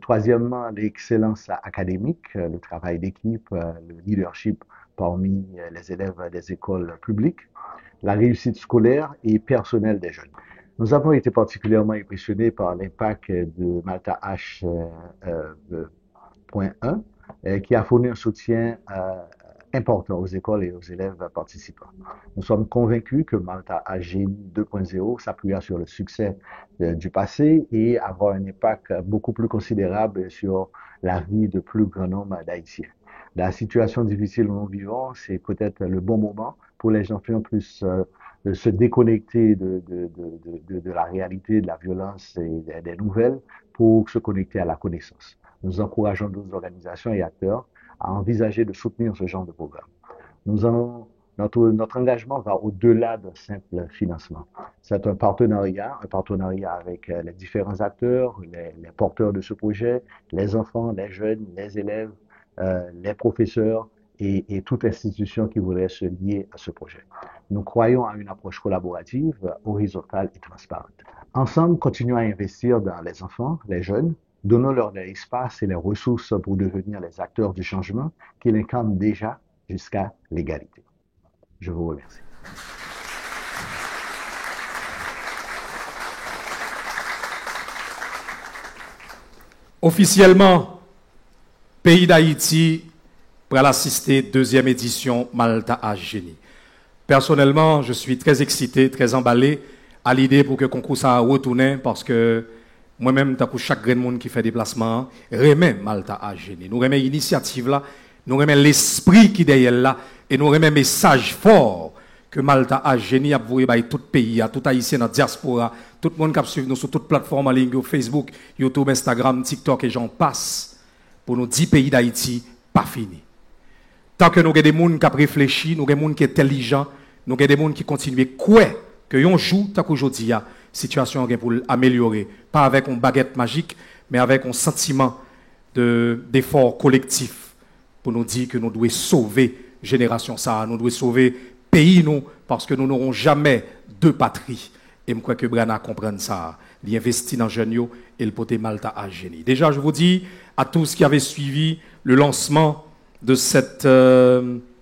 troisièmement l'excellence académique, le travail d'équipe, le leadership parmi les élèves des écoles publiques, la réussite scolaire et personnelle des jeunes. Nous avons été particulièrement impressionnés par l'impact de Malta H.1 qui a fourni un soutien important aux écoles et aux élèves participants. Nous sommes convaincus que Malta H Génie 2.0 s'appuiera sur le succès du passé et avoir un impact beaucoup plus considérable sur la vie de plus grand nombre d'Haïtiens. La situation difficile où nous vivons, c'est peut-être le bon moment pour les enfants plus se déconnecter de la réalité, de la violence et des nouvelles pour se connecter à la connaissance. Nous encourageons d'autres organisations et acteurs à envisager de soutenir ce genre de programme. Notre engagement va au-delà d'un simple financement. C'est un partenariat avec les différents acteurs, les porteurs de ce projet, les enfants, les jeunes, les élèves, les professeurs et toute institution qui voudrait se lier à ce projet. Nous croyons à une approche collaborative, horizontale et transparente. Ensemble, continuons à investir dans les enfants, les jeunes, donnons-leur l'espace et les ressources pour devenir les acteurs du changement qu'ils incarnent déjà jusqu'à l'égalité. Je vous remercie. Officiellement, pays d'Haïti pour l'assister deuxième édition Malta H Génie. Personnellement, je suis très excité, très emballé à l'idée pour que le concours ça retourne parce que moi-même, pour chaque grain de monde qui fait déplacement, remet Malta H Génie. Nous remet l'initiative là, nous remet l'esprit qui est derrière là, et nous remet un message fort que Malta H Génie a voué par tout pays, tout haïtien dans la diaspora, tout le monde qui suit nous sur toutes les plateformes en ligne, Facebook, YouTube, Instagram, TikTok et j'en passe, pour nos 10 pays d'Haïti, pas fini. Tant que nous avons des gens qui réfléchissent, nous avons des gens qui sont intelligents, nous avons des gens qui continuent à croire que yon joue, tant qu'aujourd'hui, la situation est pour améliorer. Pas avec une baguette magique, mais avec un sentiment d'effort collectif pour nous dire que nous devons sauver la génération ça, nous devons sauver le pays, nous, parce que nous n'aurons jamais deux patries. Et je crois que Brana comprenne ça. Il investit dans Jeune et le poté Malta H Génie. Déjà, je vous dis à tous qui avaient suivi le lancement de cette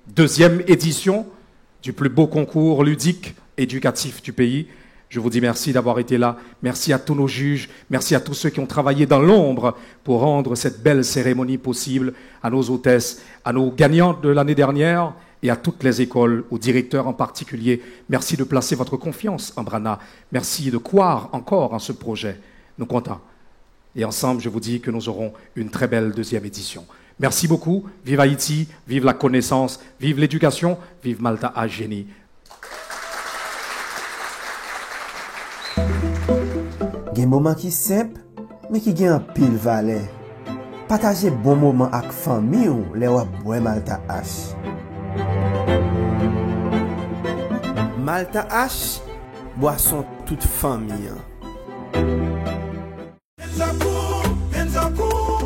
deuxième édition du plus beau concours ludique éducatif du pays, Je vous dis merci d'avoir été là. Merci à tous nos juges. Merci à tous ceux qui ont travaillé dans l'ombre pour rendre cette belle cérémonie possible, à nos hôtesses, à nos gagnantes de l'année dernière et à toutes les écoles, aux directeurs en particulier. Merci de placer votre confiance en Brana. Merci de croire encore en ce projet. Nous comptons. Et ensemble, je vous dis que nous aurons une très belle deuxième édition. Merci beaucoup. Vive Haïti, vive la connaissance, vive l'éducation, vive Malta H Génie. Il y a un moment qui est simple, mais qui a un pile valet. Partager bon moment avec la famille ou les boire Malta H. Malta H, boisson toute famille.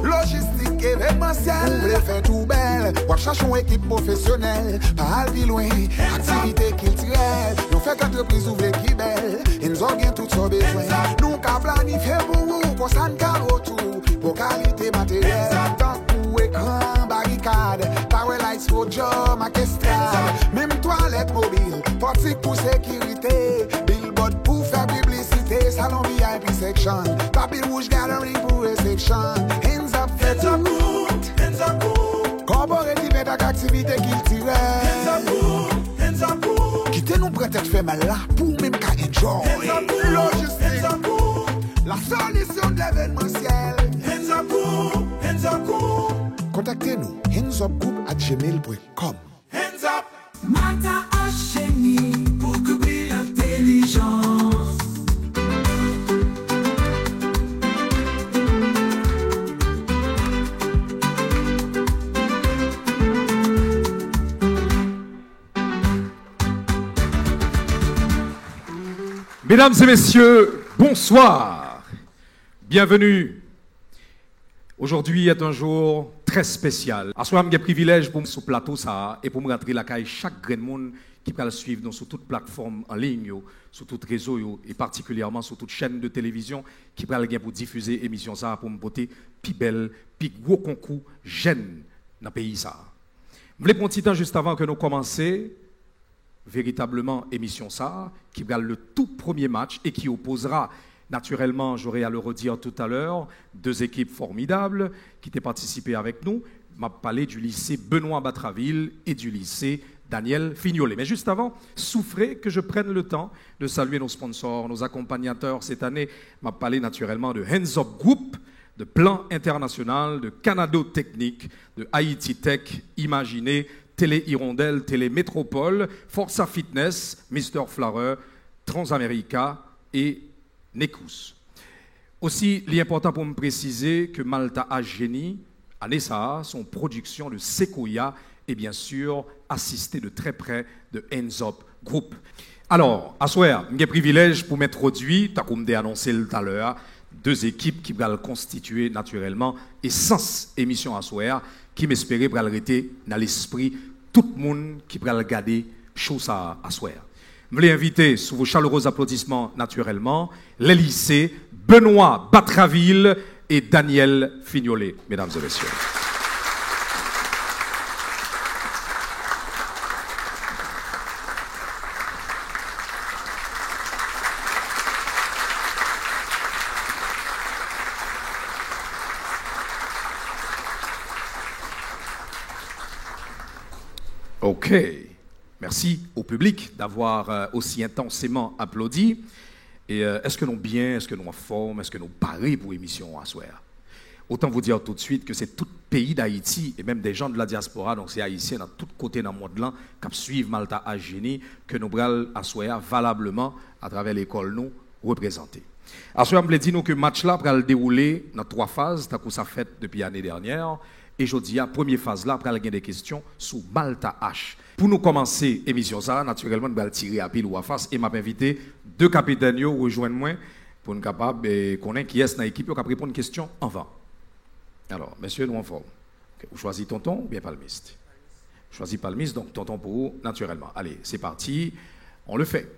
Logistique événementielle, vous fait tout belle. On cherche une équipe professionnelle, pas aller loin. Activité culturelle, nous fait entreprise ouvre qui belle. Et nous avons tout ce besoin. Nous avons planifié pour vous, pour ça nous retour, pour qualité matérielle. Tant pour écran, barricade, tower lights for job, orchestral. Même toilette mobile, portique pour sécurité, billboard pour faire publicité, salon VIP section, tapis rouge gallery pour réception. Hands up, faites un coup, hands up, coup. Corporative et activité culturelle. Hands up, coup. Quittez-nous peut-être fait mal là pour même qu'à enjoy. Logistique, la solution de l'événementiel. Hands up, coup, hands up, coup. Contactez-nous, handsupgroup@gmail.com. Hands up, Malta H Génie pour couvrir l'intelligence. Mesdames et messieurs, bonsoir. Bienvenue. Aujourd'hui est un jour très spécial. À soi, j'ai le privilège pour me sur plateau ça et pour me rentrer la caille chaque grain de monde qui peut le suivre sur toute plateforme en ligne, sur tout réseau et particulièrement sur toute chaîne de télévision qui peut le pour diffuser émission ça pour me porter plus belle, plus gros concours jeune dans le pays ça. Je voulais prendre un petit temps juste avant que nous commencions véritablement émission ça, qui va le tout premier match et qui opposera naturellement, j'aurai à le redire tout à l'heure, deux équipes formidables qui ont participé avec nous. Je vais parler du lycée Benoît Batraville et du lycée Daniel Fignolet. Mais juste avant, souffrez que je prenne le temps de saluer nos sponsors, nos accompagnateurs cette année. Je vais parler naturellement de Hands Up Group, de Plan International, de Canado Technique, de Haïti Tech, Imaginez, Télé Hirondelle, Télé Métropole, Forza Fitness, Mr. Flower, Transamerica et Necous. Aussi, il est important pour me préciser que Malta H Génie, à Nessa, son production de Sequoia et bien sûr assisté de très près de Hands Up Group. Alors, à soir, j'ai le privilège pour m'introduire, comme j'ai annoncé tout à l'heure, deux équipes qui vont constituer naturellement et sans émission à soir, qui m'espérait pour arrêter dans l'esprit tout le monde qui va regarder chose à soir. Je voulais inviter, sous vos chaleureux applaudissements naturellement, les lycées Benoît Batraville et Daniel Fignolet, mesdames et messieurs. OK. Merci au public d'avoir aussi intensément applaudi. Et est-ce que nous bien, est-ce que nous en forme, est-ce que nous parés pour l'émission à soir? Autant vous dire tout de suite que c'est tout pays d'Haïti et même des gens de la diaspora, donc c'est haïtien dans tous côtés dans le monde là, qui suivent Malta H Génie, que nous allons à soir valablement à travers l'école nous représenter. À soir, je me dit nous que le match là va le dérouler dans 3 phases, tant que ça fait depuis l'année dernière. Et je dis, la première phase là, après, il y a des questions sur Malta H. Pour nous commencer l'émission, ça, naturellement, nous allons tirer à pile ou à face. Et m'a invité 2 capitaines à rejoindre moi pour nous capable de connaître qui est dans l'équipe qui va répondre une question en vent. Alors, messieurs, nous en forme. Okay. Vous choisissez tonton ou bien palmiste? Choisis palmiste, donc tonton pour vous, naturellement. Allez, c'est parti, on le fait.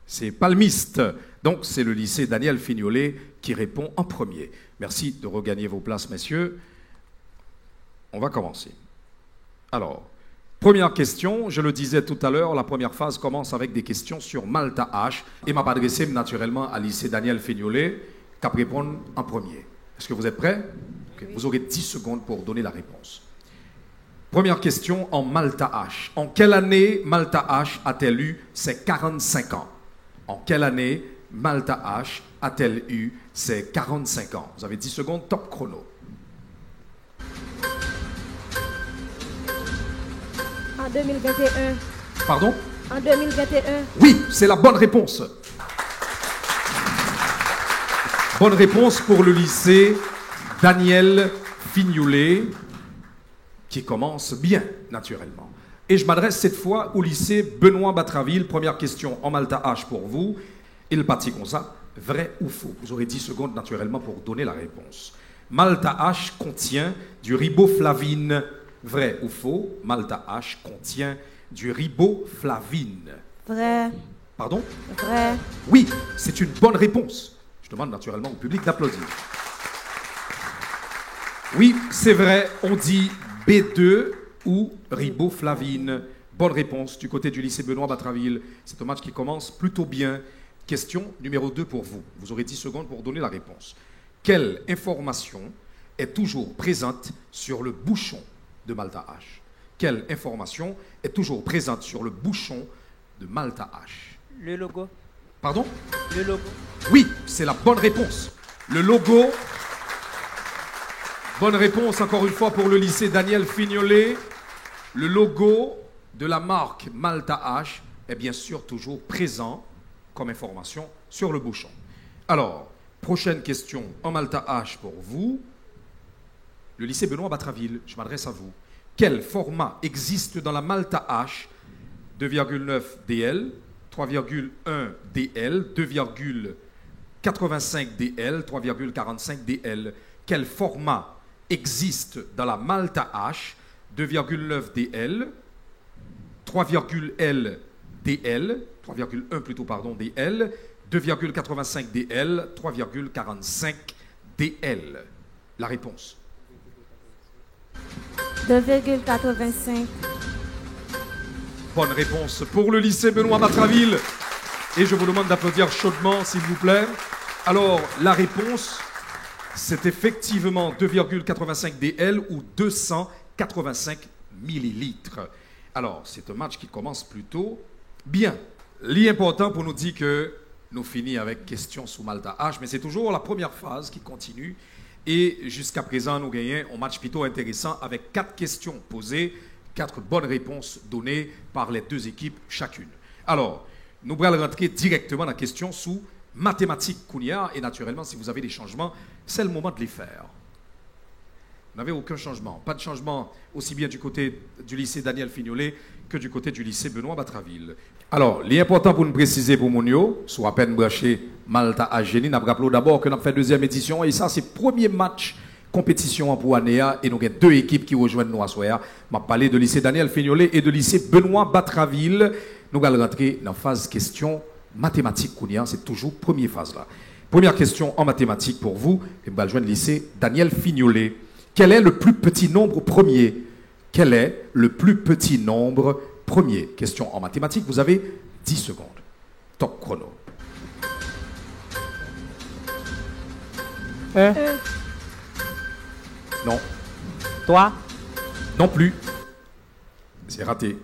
C'est palmiste. Donc, c'est le lycée Daniel Fignolet qui répond en premier. Merci de regagner vos places, messieurs. On va commencer. Alors, Première question, je le disais tout à l'heure, la première phase commence avec des questions sur Malta H et m'a adressé naturellement à lycée Daniel Fignolet, qui a répondre en premier. Est-ce que vous êtes prêts? Okay. Vous aurez 10 secondes pour donner la réponse. Première question en Malta H. En quelle année Malta H a-t-elle eu ses 45 ans? En quelle année Malta H a-t-elle eu ses 45 ans? Vous avez 10 secondes, top chrono. En 2021. Pardon? En 2021. Oui, c'est la bonne réponse. Bonne réponse pour le lycée Daniel Fignolet, qui commence bien, naturellement. Et je m'adresse cette fois au lycée Benoît Batraville. Première question en Malta H pour vous. Il partit comme ça, vrai ou faux? Vous aurez 10 secondes, naturellement, pour donner la réponse. Malta H contient du riboflavine. Vrai ou faux? Malta H contient du riboflavine. Vrai. Pardon? Vrai. Oui, c'est une bonne réponse. Je demande naturellement au public d'applaudir. Oui, c'est vrai, on dit B2 ou riboflavine. Bonne réponse du côté du lycée Benoît Batraville. C'est un match qui commence plutôt bien. Question numéro 2 pour vous. Vous aurez 10 secondes pour donner la réponse. Quelle information est toujours présente sur le bouchon de Malta H? Quelle information est toujours présente sur le bouchon de Malta H? Le logo. Pardon? Le logo. Oui, c'est la bonne réponse. Le logo. Bonne réponse encore une fois pour le lycée Daniel Fignolet. Le logo de la marque Malta H est bien sûr toujours présent comme information sur le bouchon. Alors, prochaine question en Malta H pour vous. Le lycée Benoît Batraville, je m'adresse à vous. Quel format existe dans la Malta H? 2,9 DL, 3,1 DL, 2,85 DL, 3,45 DL. Quel format existe dans la Malta H? 2,9 DL, 3,1 DL, 3,1 plutôt, pardon, DL, 2,85 DL, 3,45 DL. La réponse. 2,85. Bonne réponse pour le lycée Benoît Batraville. Et je vous demande d'applaudir chaudement, s'il vous plaît. Alors, la réponse, c'est effectivement 2,85 DL ou 285 millilitres. Alors, c'est un match qui commence plutôt bien. L'important pour nous dire que nous finissons avec question sous Malta H, mais c'est toujours la première phase qui continue. Et jusqu'à présent, nous gagnons un match plutôt intéressant avec 4 questions posées, 4 bonnes réponses données par les 2 équipes chacune. Alors, nous allons rentrer directement dans la question sous mathématiques Kounia. Et naturellement, si vous avez des changements, c'est le moment de les faire. Vous n'avez aucun changement. Pas de changement aussi bien du côté du lycée Daniel Fignolet que du côté du lycée Benoît Batraville. Alors, l'important pour nous préciser pour Mounio, soit à peine branché Malta à Génie, nous rappelons d'abord que nous avons fait 2e édition et ça, c'est le premier match compétition pour Anéa et nous avons 2 équipes qui rejoignent nous à soir. Je vais parler de lycée Daniel Fignolet et de lycée Benoît Batraville. Nous allons rentrer dans la phase question mathématiques. C'est toujours première phase là. Première question en mathématiques pour vous. Et nous allons rejoindre le lycée Daniel Fignolet. Quel est le plus petit nombre premier? Quel est le plus petit nombre premier? Question en mathématiques, vous avez 10 secondes. Top chrono. 1. Non. 3. Non plus. C'est raté.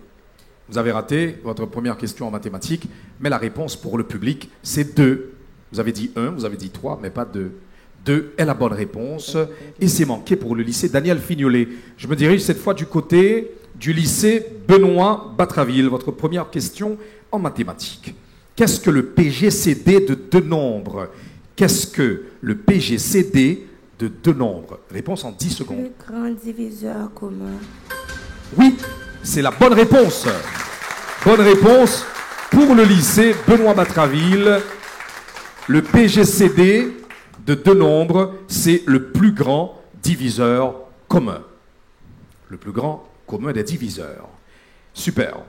Vous avez raté votre première question en mathématiques, mais la réponse pour le public, c'est 2. Vous avez dit 1, vous avez dit 3, mais pas 2. 2 est la bonne réponse et c'est manqué pour le lycée Daniel Fignolet. Je me dirige cette fois du côté du lycée Benoît Batraville. Votre première question en mathématiques. Qu'est-ce que le PGCD de 2 nombres? Qu'est-ce que le PGCD de 2 nombres? Réponse en 10 secondes. Le grand diviseur commun. Oui, c'est la bonne réponse. Bonne réponse pour le lycée Benoît Batraville. Le PGCD de 2 nombres, c'est le plus grand diviseur commun. Le plus grand commun des diviseurs. Super.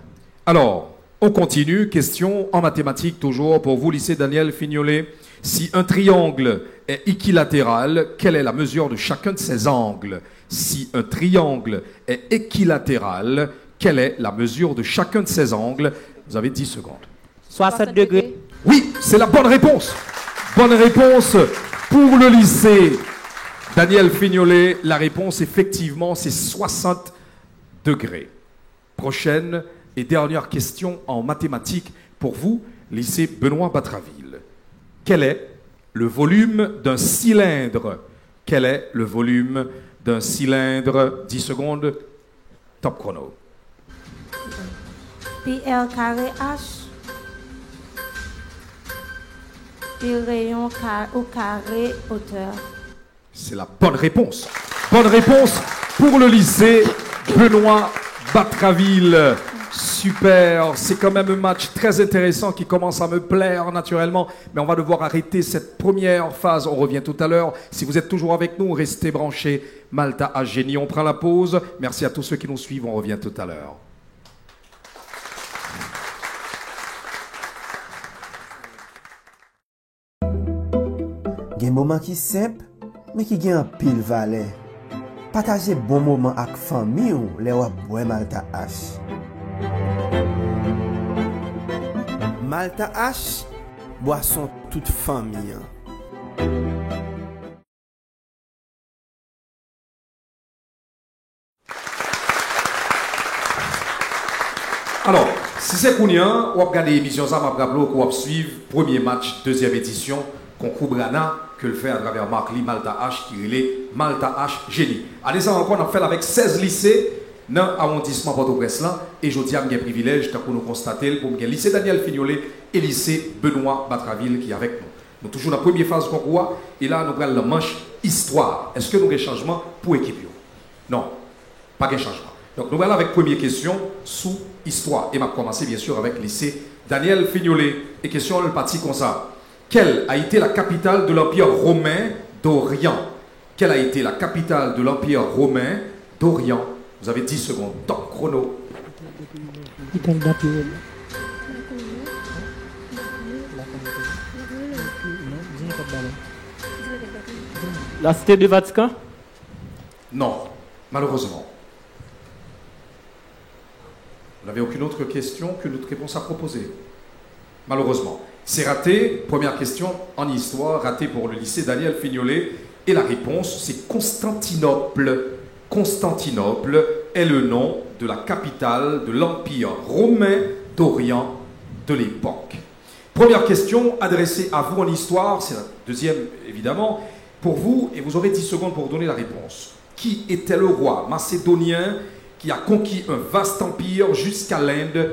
Alors, on continue. Question en mathématiques toujours pour vous, lycée Daniel Fignolet. Si un triangle est équilatéral, quelle est la mesure de chacun de ses angles? Si un triangle est équilatéral, Quelle est la mesure de chacun de ces angles? Vous avez 10 secondes. 60 degrés. Oui, c'est la bonne réponse. Bonne réponse pour le lycée Daniel Fignolet. La réponse, effectivement, c'est 60 degrés. Prochaine et dernière question en mathématiques pour vous, lycée Benoît Batraville. Quel est le volume d'un cylindre? Quel est le volume d'un cylindre? 10 secondes, top chrono. Pi R carré H. Pi rayon au carré hauteur. C'est la bonne réponse. Bonne réponse pour le lycée Benoît Batraville. Super, c'est quand même un match très intéressant qui commence à me plaire naturellement, mais on va devoir arrêter cette première phase, on revient tout à l'heure. Si vous êtes toujours avec nous, restez branchés. Malta H Génie, on prend la pause. Merci à tous ceux qui nous suivent, on revient tout à l'heure. Gen moment qui simple, mais qui gen pile valeur. Partager bon moment avec famille ou les wap boire Malta H. Malta H, boisson toute famille. Alors, si c'est Kounien, on va regarder l'émission, ça m'a rappelé qu'on va suivre premier match, deuxième édition, concours Brana, que le fait à travers Marc Lee Malta H, qui est Malta H Génie. Allez, ça encore, on a fait avec 16 lycées dans l'arrondissement Port-au-Prince, et je dis à mon privilège, pour nous constater, pour le lycée Daniel Fignolet et le lycée Benoît Batraville qui est avec nous. Nous toujours dans la première phase du concours, et là, nous prenons la manche histoire. Est-ce que nous avons des changements pour l'équipe? Non, pas de changement. Donc, nous allons avec la première question sous histoire. Et on va commencer bien sûr avec le lycée Daniel Fignolet. Et question, le parti comme ça. Quelle a été la capitale de l'Empire romain d'Orient? Quelle a été la capitale de l'Empire romain d'Orient? Vous avez 10 secondes. Top chrono. La cité du Vatican? Non, malheureusement. Vous n'avez aucune autre question qu'une autre réponse à proposer? Malheureusement. C'est raté. Première question en histoire, raté pour le lycée Daniel Fignolet. Et la réponse, c'est Constantinople. Constantinople est le nom de la capitale de l'Empire romain d'Orient de l'époque. Première question adressée à vous en histoire, c'est la deuxième évidemment, pour vous, et vous aurez 10 secondes pour donner la réponse. Qui était le roi macédonien qui a conquis un vaste empire jusqu'à l'Inde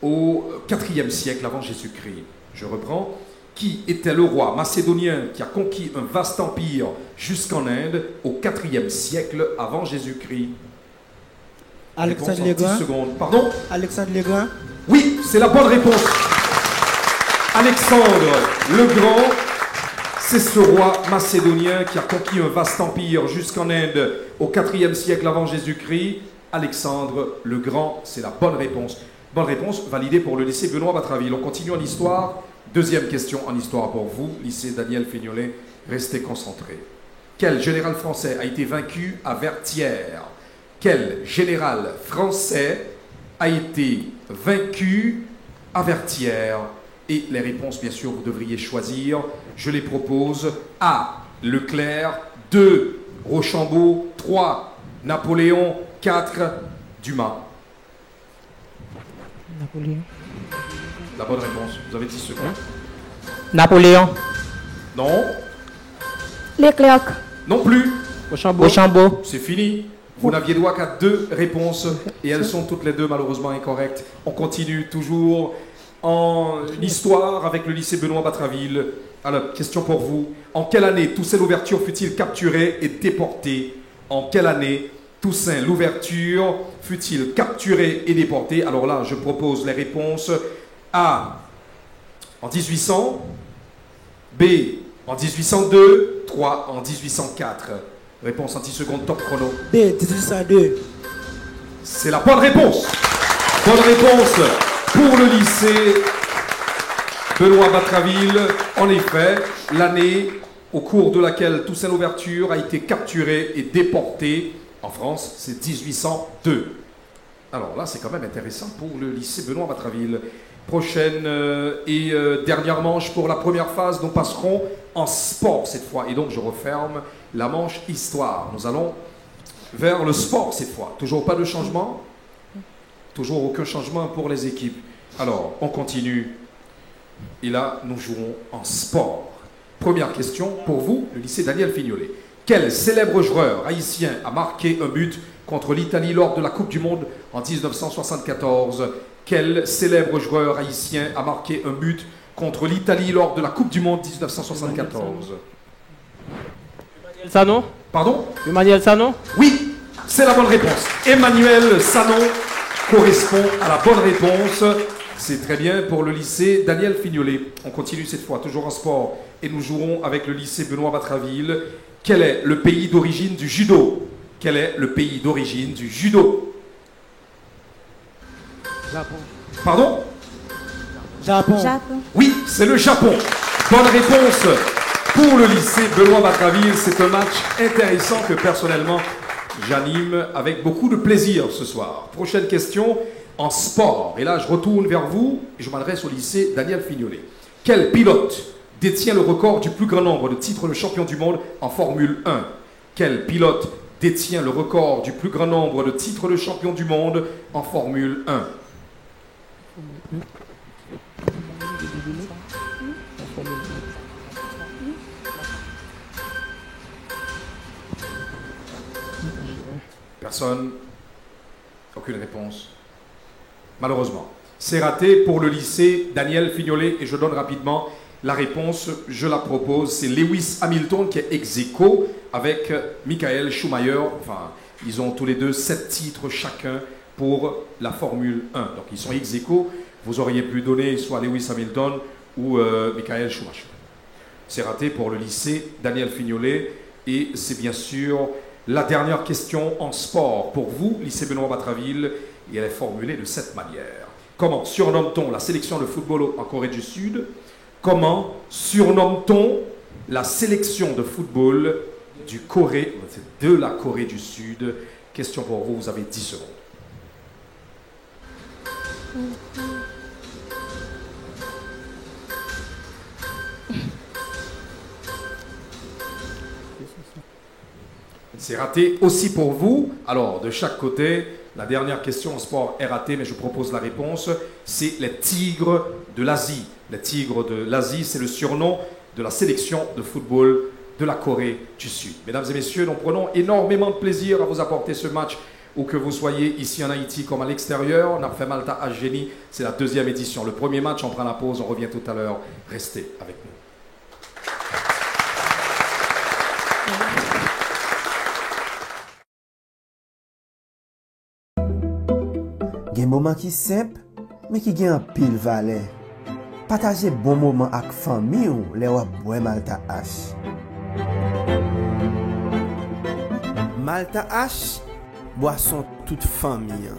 au IVe siècle avant Jésus-Christ? Je reprends. Qui était le roi macédonien qui a conquis un vaste empire jusqu'en Inde au IVe siècle avant Jésus-Christ? Alexandre le Grand. 10 secondes. Pardon? Alexandre le Grand. Oui, c'est la bonne réponse. Alexandre le Grand, c'est ce roi macédonien qui a conquis un vaste empire jusqu'en Inde au IVe siècle avant Jésus-Christ. Alexandre le Grand, c'est la bonne réponse. Bonne réponse, validée pour le lycée Benoît Batraville. On continue en histoire. Deuxième question en histoire pour vous, lycée Daniel Fignolet. Restez concentrés. Quel général français a été vaincu à Vertières? Quel général français a été vaincu à Vertières? Et les réponses, bien sûr, vous devriez choisir. Je les propose. A. Leclerc. 2. Rochambeau. 3. Napoléon. 4. Dumas. Napoléon. La bonne réponse. Vous avez 10 secondes. Napoléon. Non. Leclerc. Non plus. Rochambeau. C'est fini. Vous n'aviez droit qu'à 2 réponses et elles sont toutes les deux malheureusement incorrectes. On continue toujours en histoire avec le lycée Benoît Batraville. Alors, question pour vous. En quelle année Toussaint Louverture fut-il capturé et déporté? En quelle année Toussaint Louverture fut-il capturé et déporté? Alors là, je propose les réponses. A. En 1800. B. En 1802. 3. En 1804. Réponse en 10 secondes, top chrono. B. 1802. C'est la bonne réponse. Bonne réponse pour le lycée Benoît Batraville. En effet, l'année au cours de laquelle Toussaint Louverture a été capturé et déporté en France, c'est 1802. Alors là, c'est quand même intéressant pour le lycée Benoît Batraville. Prochaine et dernière manche pour la première phase. Nous passerons en sport cette fois. Et donc, je referme la manche histoire. Nous allons vers le sport cette fois. Toujours pas de changement? Toujours aucun changement pour les équipes. Alors, on continue. Et là, nous jouons en sport. Première question pour vous, le lycée Daniel Fignolet. Quel célèbre joueur haïtien a marqué un but contre l'Italie lors de la Coupe du Monde en 1974? Quel célèbre joueur haïtien a marqué un but contre l'Italie lors de la Coupe du Monde 1974? Emmanuel Sanon? Pardon? Emmanuel Sanon? Oui, c'est la bonne réponse. Emmanuel Sanon correspond à la bonne réponse. C'est très bien pour le lycée Daniel Fignolet. On continue cette fois, toujours en sport. Et nous jouerons avec le lycée Benoît Batraville. Quel est le pays d'origine du judo? Quel est le pays d'origine du judo? Japon. Pardon? Japon. Oui, c'est le Japon. Bonne réponse pour le lycée Benoît Batraville. C'est un match intéressant que personnellement j'anime avec beaucoup de plaisir ce soir. Prochaine question en sport. Et là, je retourne vers vous et je m'adresse au lycée Daniel Fignolet. Quel pilote détient le record du plus grand nombre de titres de champion du monde en Formule 1? Quel pilote détient le record du plus grand nombre de titres de champion du monde en Formule 1? Personne? Aucune réponse? Malheureusement. C'est raté pour le lycée Daniel Fignolet et je donne rapidement la réponse. Je la propose. C'est Lewis Hamilton qui est ex-aequo avec Michael Schumacher. Enfin, ils ont tous les deux 7 titres chacun pour la Formule 1. Donc ils sont ex-aequo. Vous auriez pu donner soit Lewis Hamilton ou Michael Schumacher. C'est raté pour le lycée Daniel Fignolet et c'est bien sûr la dernière question en sport pour vous, lycée Benoît Batraville, et elle est formulée de cette manière. Comment surnomme-t-on la sélection de football en Corée du Sud? Comment surnomme-t-on la sélection de football de la Corée du Sud? Question pour vous, vous avez 10 secondes. C'est raté aussi pour vous. Alors, de chaque côté, la dernière question en sport est ratée, mais je propose la réponse. C'est les Tigres de l'Asie. Les Tigres de l'Asie, c'est le surnom de la sélection de football de la Corée du Sud. Mesdames et messieurs, nous prenons énormément de plaisir à vous apporter ce match où que vous soyez ici en Haïti comme à l'extérieur. On a fait Malta à Génie, c'est la 2e édition. Le premier match, on prend la pause, on revient tout à l'heure. Restez avec nous. Gen moment qui simple, mais qui gen pile valeur. Partager bon moment avec famille ou les wap boire Malta H. Malta H, boisson toute famille.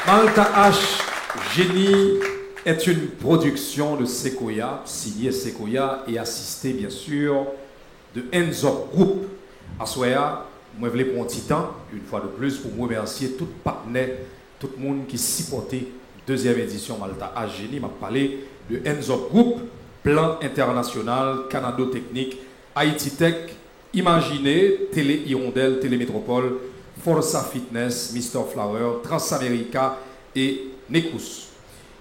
Malta H Génie est une production de Sequoia, signée Sequoia et assistée bien sûr de Enzo Group. À Soya, moi je voulais prendre un petit temps, une fois de plus, pour vous remercier tout partenaire, tout le monde qui supportait la 2e édition Malta H Génie. m'a parlé de Enzo Group, Plan International, Canado Technique, Haïti Tech, Imaginez, Télé Hirondelle, Télémétropole, Forza Fitness, Mr. Flower, Transamerica et Necous.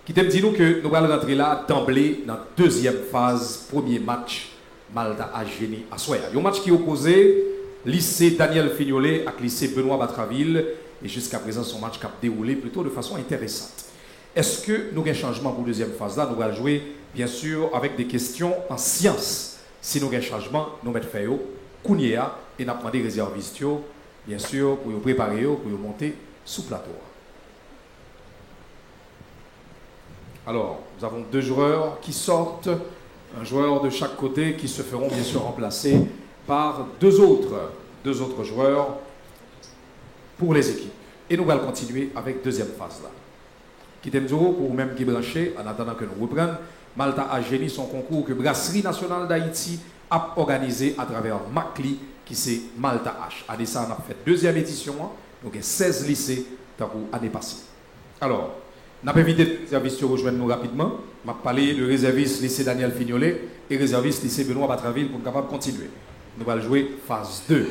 Qui t'aime dit nous que nous allons rentrer là d'emblée dans la 2e phase, premier match Malta H Génie à Soya. Il y a un match qui est opposé lycée Daniel Fignolet avec lycée Benoît Batraville et jusqu'à présent son match qui a déroulé plutôt de façon intéressante. Est-ce que nous avons un changement pour la 2e phase là? Nous allons jouer bien sûr avec des questions en sciences. Si nous avons un changement, nous mettons fait Kounia et nous avons demandé réservistes bien sûr pour vous préparer, pour vous monter sous plateau. Alors, nous avons 2 joueurs qui sortent, un joueur de chaque côté qui se feront bien sûr remplacer par 2 autres joueurs pour les équipes. Et nous allons continuer avec 2e phase là. Qui t'aime pour vous-même qui branchez, en attendant que nous reprenions, Malta H Génie, son concours que Brasserie Nationale d'Haïti a organisé à travers MACLI, qui c'est Malta H. Année ça, on a fait deuxième édition, hein. Donc il y a 16 lycées dans l'année passée. Alors, on a invité les réservistes à rejoindre nous rapidement. Je vais parler de réserviste lycée Daniel Fignolet et réserviste lycée Benoît Batraville pour être capable de continuer. Nous allons jouer phase 2.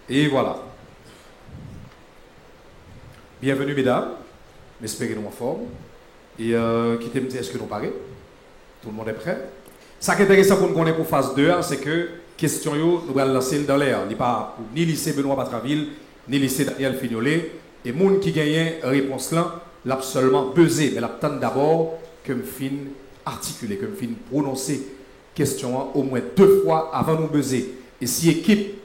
Et voilà. Bienvenue mesdames, j'espère que nous en forme. Et qui me dit est-ce que nous paraît? Tout le monde est prêt? Ce qui est intéressant pour nous connaître pour phase 2, c'est que question nous allons lancer dans l'air. Il n'y a pas ni lycée Benoît Batraville, ni lycée Daniel Fignolet. Et les gens qui gagnent réponse là, l'a seulement buzzé, mais l'attend d'abord que me fin articuler, que me fin prononcer question au moins 2 fois avant de nous buzzer. Et si équipe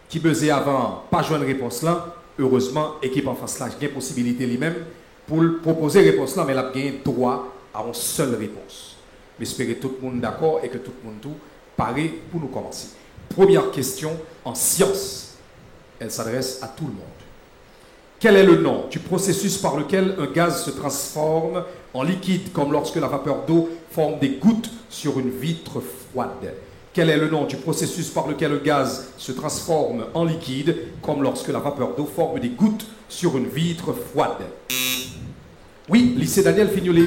qui buzzait avant pas joindre réponse là, heureusement équipe en face là, j'ai une possibilité lui-même pour proposer réponse là, mais elle a bien droit à une seule réponse. J'espère que tout le monde d'accord et que tout le monde tout paré pour nous commencer. Première question en sciences. Elle s'adresse à tout le monde. Quel est le nom du processus par lequel un gaz se transforme en liquide, comme lorsque la vapeur d'eau forme des gouttes sur une vitre froide? Quel est le nom du processus par lequel le gaz se transforme en liquide, comme lorsque la vapeur d'eau forme des gouttes sur une vitre froide? Oui, lycée Daniel Fignolet.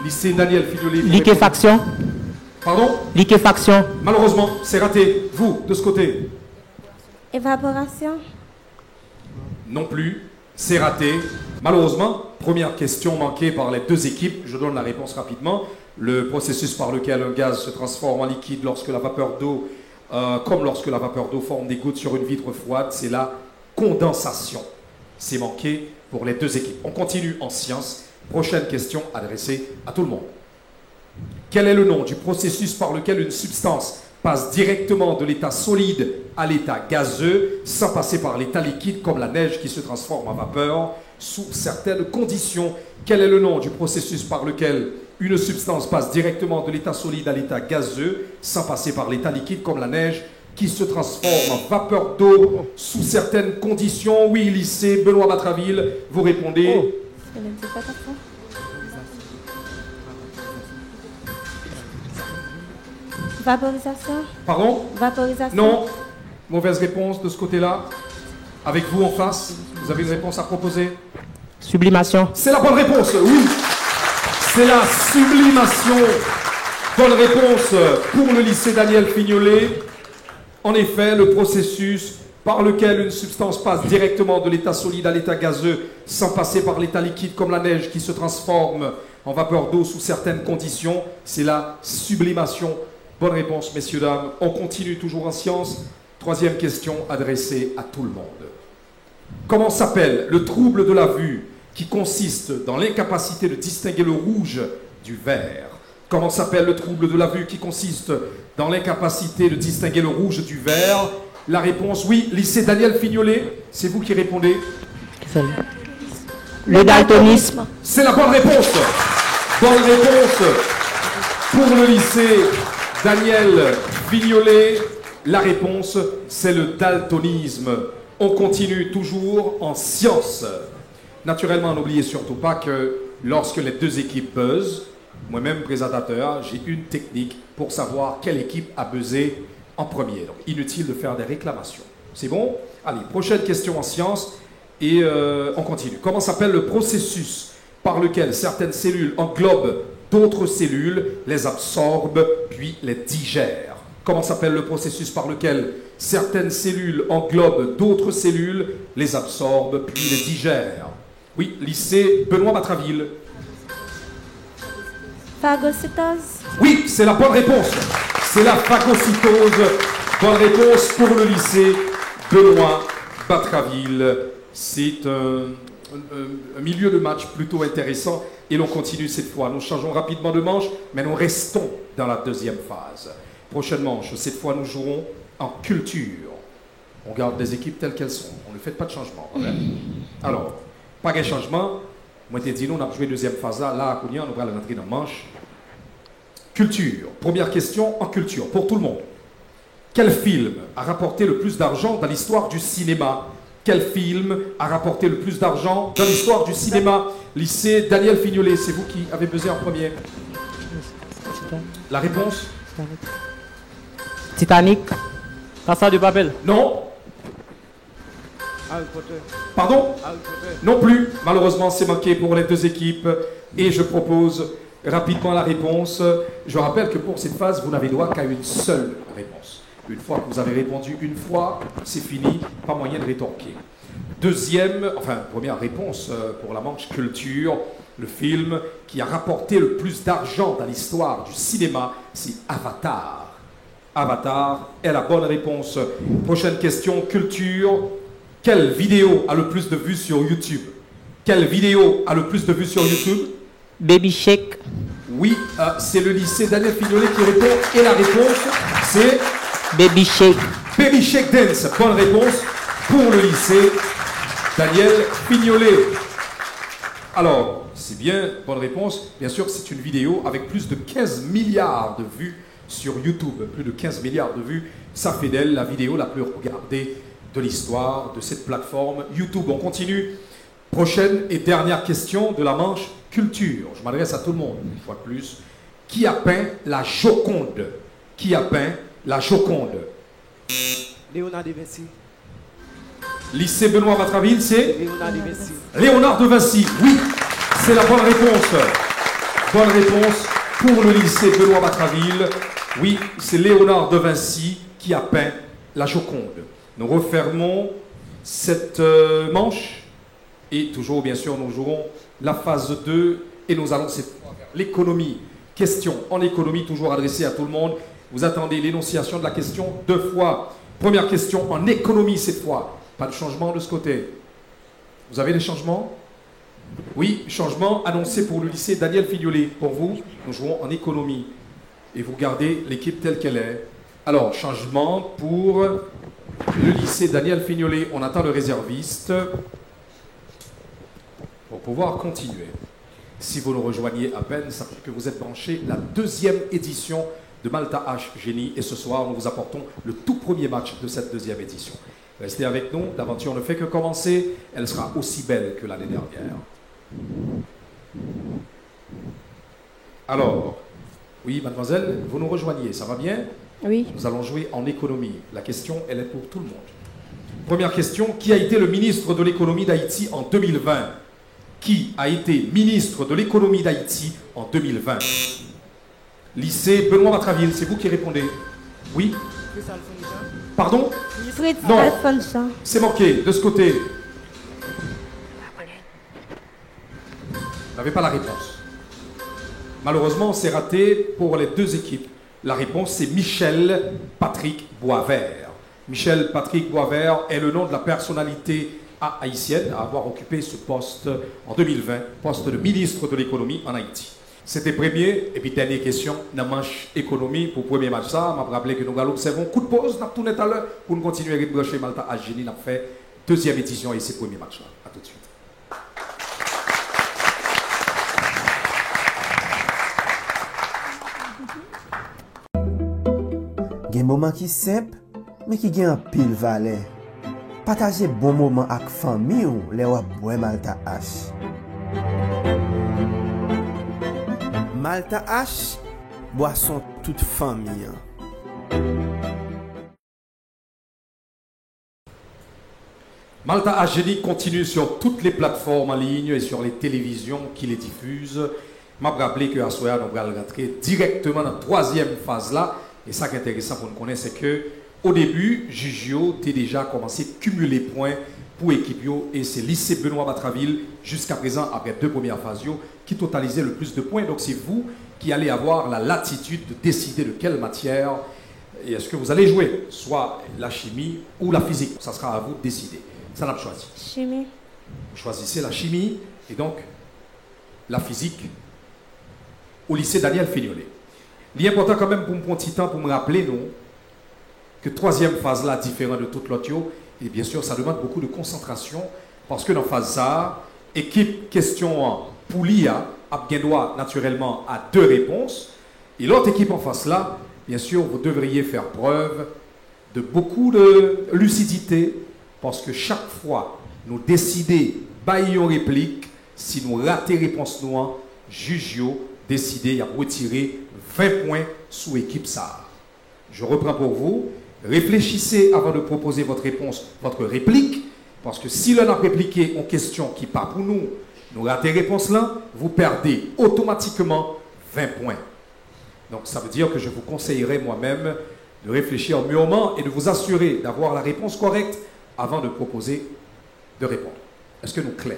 Lycée Daniel Fignolet. Liquéfaction. Pardon? Liquéfaction. Malheureusement, c'est raté. Vous, de ce côté? Évaporation. Non plus, c'est raté. Malheureusement, première question manquée par les deux équipes. Je donne la réponse rapidement. Le processus par lequel un gaz se transforme en liquide lorsque la vapeur d'eau, comme lorsque la vapeur d'eau forme des gouttes sur une vitre froide, c'est la condensation. C'est manqué pour les deux équipes. On continue en sciences. Prochaine question adressée à tout le monde. Quel est le nom du processus par lequel une substance passe directement de l'état solide à l'état gazeux sans passer par l'état liquide comme la neige qui se transforme en vapeur sous certaines conditions? Quel est le nom du processus par lequel une substance passe directement de l'état solide à l'état gazeux sans passer par l'état liquide comme la neige qui se transforme en vapeur d'eau sous certaines conditions? Oui, lycée Benoît Batraville, vous répondez. Vaporisation. Pardon? Vaporisation. Non. Mauvaise réponse de ce côté-là. Avec vous en face, vous avez une réponse à proposer? Sublimation. C'est la bonne réponse, oui. C'est la sublimation. Bonne réponse pour le lycée Daniel Fignolet. En effet, le processus par lequel une substance passe directement de l'état solide à l'état gazeux sans passer par l'état liquide comme la neige qui se transforme en vapeur d'eau sous certaines conditions, c'est la sublimation. Bonne réponse, messieurs, dames. On continue toujours en sciences. Troisième question adressée à tout le monde. Comment s'appelle le trouble de la vue qui consiste dans l'incapacité de distinguer le rouge du vert? Comment s'appelle le trouble de la vue qui consiste dans l'incapacité de distinguer le rouge du vert? La réponse, oui, lycée Daniel Fignolet, c'est vous qui répondez. Le daltonisme. C'est la bonne réponse. Bonne réponse pour le lycée Daniel Fignolet. La réponse, c'est le daltonisme. On continue toujours en sciences. Naturellement, n'oubliez surtout pas que lorsque les deux équipes buzzent, moi-même présentateur, j'ai une technique pour savoir quelle équipe a buzzé en premier. Donc, inutile de faire des réclamations. C'est bon? Allez, prochaine question en sciences et on continue. Comment s'appelle le processus par lequel certaines cellules englobent d'autres cellules, les absorbent, puis les digèrent? Comment s'appelle le processus par lequel certaines cellules englobent d'autres cellules, les absorbent, puis les digèrent? Oui, lycée Benoît Batraville. Phagocytose. Oui, c'est la bonne réponse. C'est la phagocytose. Bonne réponse pour le lycée Benoît Batraville. C'est un milieu de match plutôt intéressant et l'on continue cette fois. Nous changeons rapidement de manche, mais nous restons dans la deuxième phase. Prochaine manche, cette fois nous jouerons en culture. On garde les équipes telles qu'elles sont. On ne fait pas de changement. Alors, pas de changement. Moi, je t'ai dit, nous, on a joué deuxième phase là. Là, à Kounia, on va rentrer dans la manche. Culture. Première question en culture, pour tout le monde. Quel film a rapporté le plus d'argent dans l'histoire du cinéma? Quel film a rapporté le plus d'argent dans l'histoire du cinéma? Lycée Daniel Fignolet, c'est vous qui avez buzzé en premier. La réponse? Titanic. Casa de Papel. Non. Harry Potter. Pardon? Harry Potter. Non plus. Malheureusement, c'est manqué pour les deux équipes. Et je propose rapidement la réponse. Je rappelle que pour cette phase, vous n'avez droit qu'à une seule réponse. Une fois que vous avez répondu une fois, c'est fini. Pas moyen de rétorquer. Première réponse pour la manche culture. Le film qui a rapporté le plus d'argent dans l'histoire du cinéma, c'est Avatar. Avatar est la bonne réponse. Prochaine question, culture. Quelle vidéo a le plus de vues sur YouTube? Quelle vidéo a le plus de vues sur YouTube? Baby Shake. Oui, c'est le lycée Daniel Fignolet qui répond. Et la réponse, c'est Baby Shake. Baby Shake Dance. Bonne réponse pour le lycée Daniel Fignolet. Alors, c'est bien, bonne réponse. Bien sûr, c'est une vidéo avec plus de 15 milliards de vues sur YouTube. Plus de 15 milliards de vues. Ça fait d'elle la vidéo la plus regardée de l'histoire de cette plateforme YouTube. On continue. Prochaine et dernière question de la manche culture. Je m'adresse à tout le monde, une fois de plus. Qui a peint la Joconde? Qui a peint la Joconde? Léonard de Vinci. Lycée Benoît Batraville, c'est Léonard de Vinci. Léonard de Vinci. Oui, c'est la bonne réponse. Bonne réponse pour le lycée Benoît Batraville. Oui, c'est Léonard de Vinci qui a peint la Joconde. Nous refermons cette manche et toujours, bien sûr, nous jouerons la phase 2 et nous allons cette fois vers l'économie. Question en économie, toujours adressée à tout le monde. Vous attendez l'énonciation de la question 2 fois. Première question en économie cette fois. Pas de changement de ce côté. Vous avez des changements? Oui, changement annoncé pour le lycée Daniel Fignolet. Pour vous, nous jouons en économie. Et vous gardez l'équipe telle qu'elle est. Alors, changement pour le lycée Daniel Fignolet. On attend le réserviste pour pouvoir continuer. Si vous nous rejoignez à peine, sachez que vous êtes branchés la 2e édition de Malta H Génie. Et ce soir, nous vous apportons le tout premier match de cette 2e édition. Restez avec nous, l'aventure ne fait que commencer. Elle sera aussi belle que l'année dernière. Alors, oui, mademoiselle, vous nous rejoignez, ça va bien? Oui. Nous allons jouer en économie. La question, elle est pour tout le monde. Première question, qui a été le ministre de l'économie d'Haïti en 2020? Qui a été ministre de l'économie d'Haïti en 2020? Lycée Benoît Batraville, c'est vous qui répondez. Oui? Pardon? Non, c'est manqué, de ce côté. Vous n'avez pas la réponse. Malheureusement, c'est raté pour les deux équipes. La réponse, c'est Michel Patrick Boisvert. Michel Patrick Boisvert est le nom de la personnalité haïtienne à avoir occupé ce poste en 2020, poste de ministre de l'économie en Haïti. C'était premier, et puis dernière question, dans la manche économie, pour le premier match, ça m'a rappelé que nous allons observer un coup de pause, nous tourné tout à l'heure, pour nous continuer à brancher Malta H Génie, nous avons fait 2e édition et c'est le premier match-là. A tout de suite. Il y a un moment qui est simple, mais qui a un pile valet. Partager bon moment avec famille ou les wap boire Malta H. Malta H, boisson toute famille. Malta H Génie continue sur toutes les plateformes en ligne et sur les télévisions qui les diffusent. Je me rappelle que à Soya, nous allons rentrer directement dans la 3e phase là. Et ça qui est intéressant pour nous connaître, c'est que au début, Jujio a déjà commencé à cumuler points pour l'équipe et c'est lycée Benoît Batraville jusqu'à présent, après 2 premières phases, qui totalisait le plus de points. Donc c'est vous qui allez avoir la latitude de décider de quelle matière et est-ce que vous allez jouer, soit la chimie ou la physique. Ça sera à vous de décider. Ça n'a pas choisi. Chimie. Vous choisissez la chimie et donc la physique au lycée Daniel Fignolet. L'important quand même pour me prendre un petit temps pour me rappeler nous, que 3e phase là, différent de toute l'autre, et bien sûr ça demande beaucoup de concentration parce que dans phase ça, équipe question pour l'IA a bien droit naturellement à 2 réponses et l'autre équipe en face là, bien sûr vous devriez faire preuve de beaucoup de lucidité parce que chaque fois nous décidons baillons réplique, si nous ratons réponse nous, Jujio décidé à retirer 20 points sous équipe SAR. Je reprends pour vous. Réfléchissez avant de proposer votre réponse, votre réplique, parce que si l'on a répliqué en question qui pas pour nous, nous ratez réponse là, vous perdez automatiquement 20 points. Donc ça veut dire que je vous conseillerais moi-même de réfléchir mûrement et de vous assurer d'avoir la réponse correcte avant de proposer de répondre. Est-ce que nous clairs?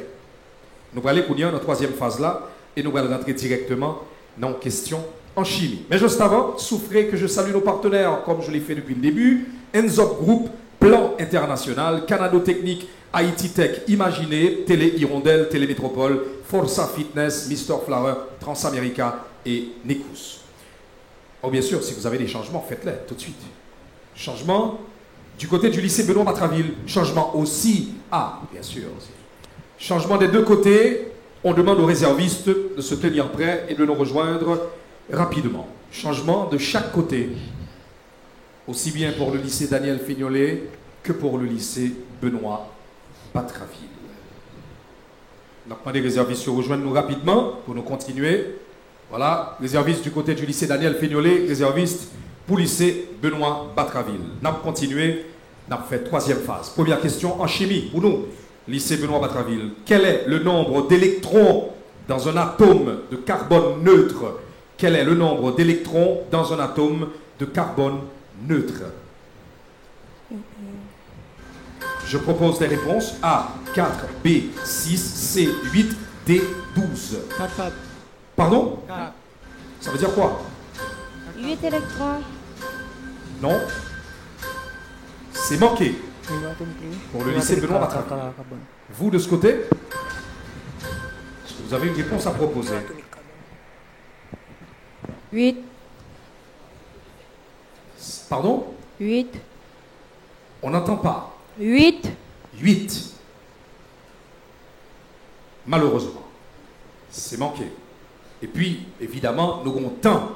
Nous allons aller dans la troisième phase là et nous allons rentrer directement dans la question en chimie. Mais juste avant, souffrez que je salue nos partenaires, comme je l'ai fait depuis le début. Enzop Group, Plan International, Canado Technique, Haïti Tech, Imaginé, Télé Hirondelle, Télémétropole, Forza Fitness, Mr. Flower, Transamerica et Necus. Oh, bien sûr, si vous avez des changements, faites-les tout de suite. Changement du côté du lycée Benoît Batraville. Changement aussi. Ah, bien sûr. Changement des deux côtés. On demande aux réservistes de se tenir prêts et de nous rejoindre rapidement. Changement de chaque côté. Aussi bien pour le lycée Daniel Fignolet que pour le lycée Benoît Batraville. Donc, les réservistes rejoignent nous rapidement pour nous continuer. Voilà, réserviste du côté du lycée Daniel Fignolet, réserviste pour le lycée Benoît Batraville. Nous avons continué, nous avons fait troisième phase. Première question en chimie pour nous, lycée Benoît Batraville. Quel est le nombre d'électrons dans un atome de carbone neutre? Quel est le nombre d'électrons dans un atome de carbone neutre? Je propose des réponses. A, 4, B, 6, C, 8, D, 12. 4. Pardon? 4. Ça veut dire quoi? 8 électrons. Non. C'est manqué pour le lycée Benoît Batraville. Vous, de ce côté, est-ce que vous avez une réponse à proposer? 8. Pardon? 8. On n'entend pas. 8. 8. Malheureusement, c'est manqué. Et puis, évidemment, nous avons temps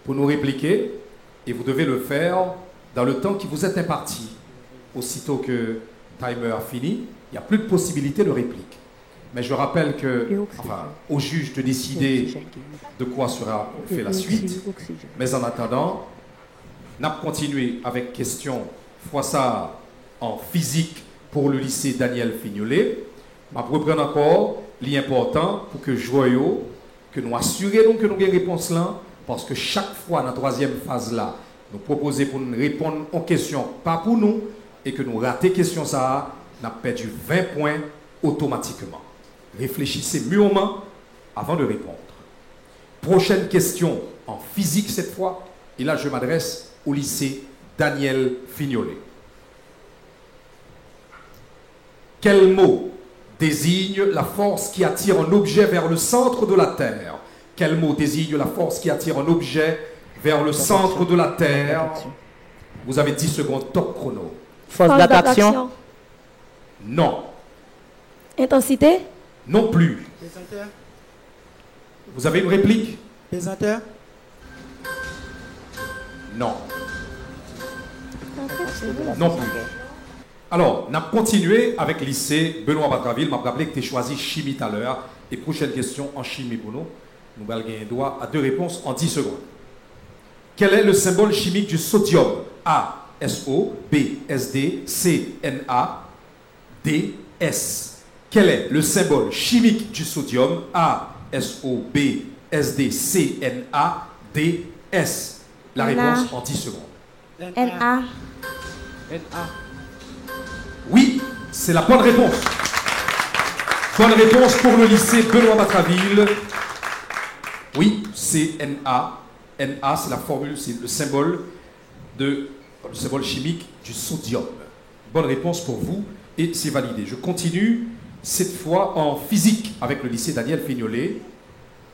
pour nous répliquer et vous devez le faire dans le temps qui vous est imparti. Aussitôt que le timer a fini, il n'y a plus de possibilité de réplique. Mais je rappelle que, enfin, au juge de décider de quoi sera fait la suite. Mais en attendant, nous avons continué avec question fois ça en physique pour le lycée Daniel Fignolet. Je vais reprendre encore l'important pour que joyeux, que nous assurons que nous avons une réponse là, parce que chaque fois dans la troisième phase là, nous proposons pour nous répondre aux questions, pas pour nous, et que nous ratons question ça, nous avons perdu 20 points automatiquement. Réfléchissez mûrement avant de répondre. Prochaine question en physique cette fois, et là je m'adresse au lycée Daniel Fignolet. Quel mot désigne la force qui attire un objet vers le centre de la Terre? Quel mot désigne la force qui attire un objet vers le centre de la Terre? Vous avez 10 secondes, top chrono. Force d'attraction. Non. Intensité? Non plus. Pesanteur. Vous avez une réplique? Pesanteur. Non. Non plus. Alors, on a continué avec le lycée Benoît Batraville. Je me rappelle que tu as choisi chimie tout à l'heure. Et prochaine question en chimie pour nous. Nous allons gagner droit à 2 réponses en 10 secondes. Quel est le symbole chimique du sodium? A, SO, B, SD, C, Na, D, S. Quel est le symbole chimique du sodium? A, SO, B, SD, C, Na, D, S. La réponse en 10 secondes. Na. Oui, c'est la bonne réponse. Bonne réponse pour le lycée Benoît Batraville. Oui, c'est Na. Na, c'est la formule, c'est le symbole chimique du sodium. Bonne réponse pour vous et c'est validé. Je continue cette fois en physique avec le lycée Daniel Fignolet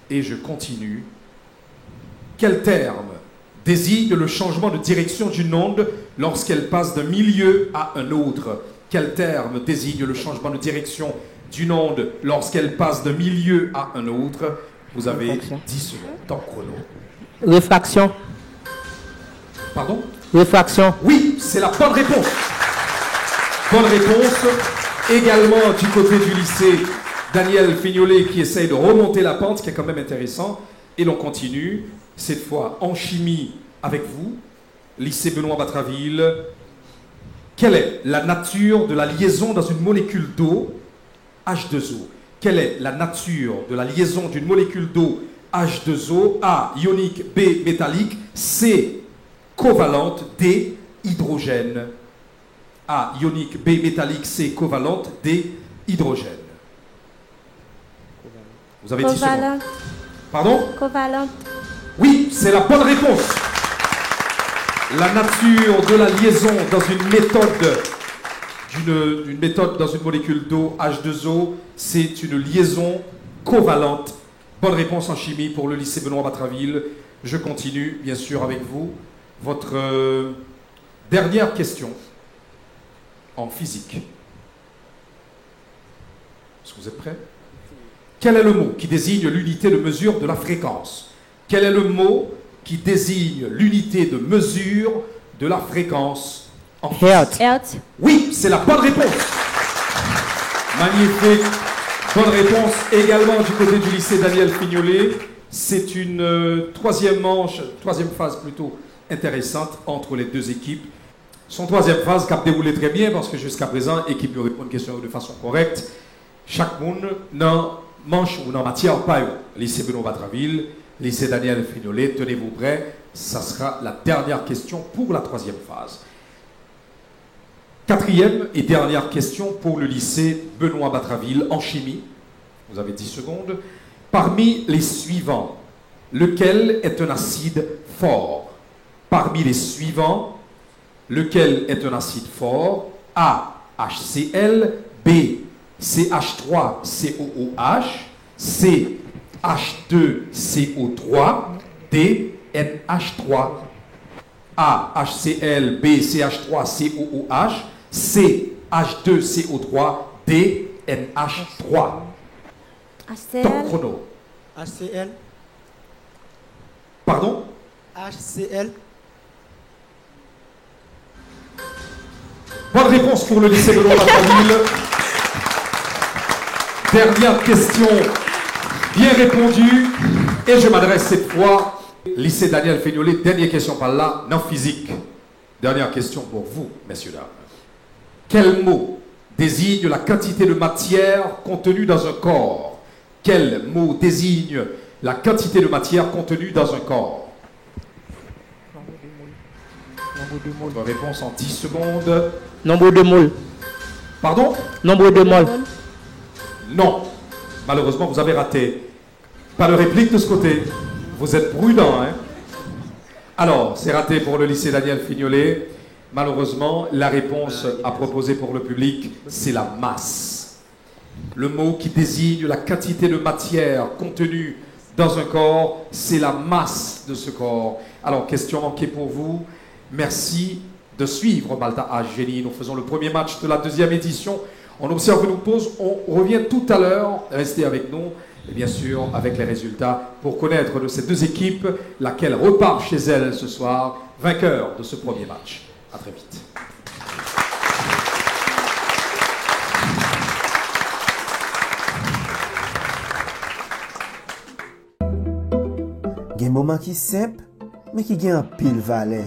et je continue. Quel terme désigne le changement de direction d'une onde lorsqu'elle passe d'un milieu à un autre? Quel terme désigne le changement de direction d'une onde lorsqu'elle passe d'un milieu à un autre? Vous avez 10 secondes, temps chrono. Réfraction. Pardon? Réfraction. Oui, c'est la bonne réponse. Bonne réponse. Également du côté du lycée Daniel Fignolet qui essaye de remonter la pente, ce qui est quand même intéressant. Et l'on continue, cette fois en chimie avec vous, lycée Benoît Batraville. Quelle est la nature de la liaison dans une molécule d'eau H2O? Quelle est la nature de la liaison d'une molécule d'eau H2O? A, ionique, B, métallique, C, covalente, D, hydrogène. A, ionique, B, métallique, C, covalente, D, hydrogène. Vous avez 10 secondes. Covalente. Pardon? Covalente. Oui, c'est la bonne réponse. La nature de la liaison dans une méthode, dans une molécule d'eau H2O, c'est une liaison covalente. Bonne réponse en chimie pour le lycée Benoît Batraville. Je continue, bien sûr, avec vous. Votre dernière question en physique. Est-ce que vous êtes prêts? Quel est le mot qui désigne l'unité de mesure de la fréquence? Quel est le mot qui désigne l'unité de mesure de la fréquence en physique? Hertz. Oui, c'est la bonne réponse. Magnifique. Bonne réponse également du côté du lycée Daniel Fignolet. C'est une troisième phase plutôt intéressante entre les deux équipes. Son troisième phase qui a déroulé très bien parce que jusqu'à présent, l'équipe lui répond une question de façon correcte. Chaque monde dans manche ou dans matière pas lycée Benoît Batraville, lycée Daniel Fignolet, tenez-vous prêts, ça sera la dernière question pour la troisième phase. Quatrième et dernière question pour le lycée Benoît Batraville en chimie. Vous avez 10 secondes. Parmi les suivants, lequel est un acide fort? Parmi les suivants, lequel est un acide fort? A, HCl, B, CH3COOH, C, H2CO3, D, NH3. A, HCl, B, CH3COOH, C, H2CO3, D, NH3. HCl. Top chrono. HCl. Pardon? HCl. Bonne réponse pour le lycée Benoît Batraville. Dernière question bien répondue. Et je m'adresse cette fois lycée Daniel Fignolet. Dernière question par là, non physique. Dernière question pour vous, messieurs, dames. Quel mot désigne la quantité de matière contenue dans un corps? Quel mot désigne la quantité de matière contenue dans un corps? Votre réponse en 10 secondes. Nombre de moles. Pardon? Nombre de moles. Non. Malheureusement, vous avez raté. Pas de réplique de ce côté. Vous êtes prudent, hein? Alors, c'est raté pour le lycée Daniel Fignolet. Malheureusement, la réponse à proposer pour le public, c'est la masse. Le mot qui désigne la quantité de matière contenue dans un corps, c'est la masse de ce corps. Alors, question manquée pour vous. Merci de suivre Malta H Génie. Nous faisons le premier match de la deuxième édition. On observe une pause. On revient tout à l'heure. Restez avec nous. Et bien sûr, avec les résultats pour connaître de ces deux équipes, laquelle repart chez elle ce soir, vainqueur de ce premier match. À très vite. Gen moment qui simple, mais qui gen un pile valet.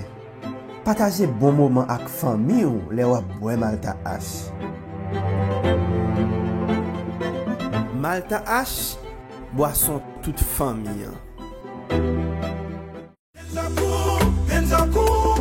Partager bon moment avec famille ou les wap boire Malta H. Malta H, boisson toute famille.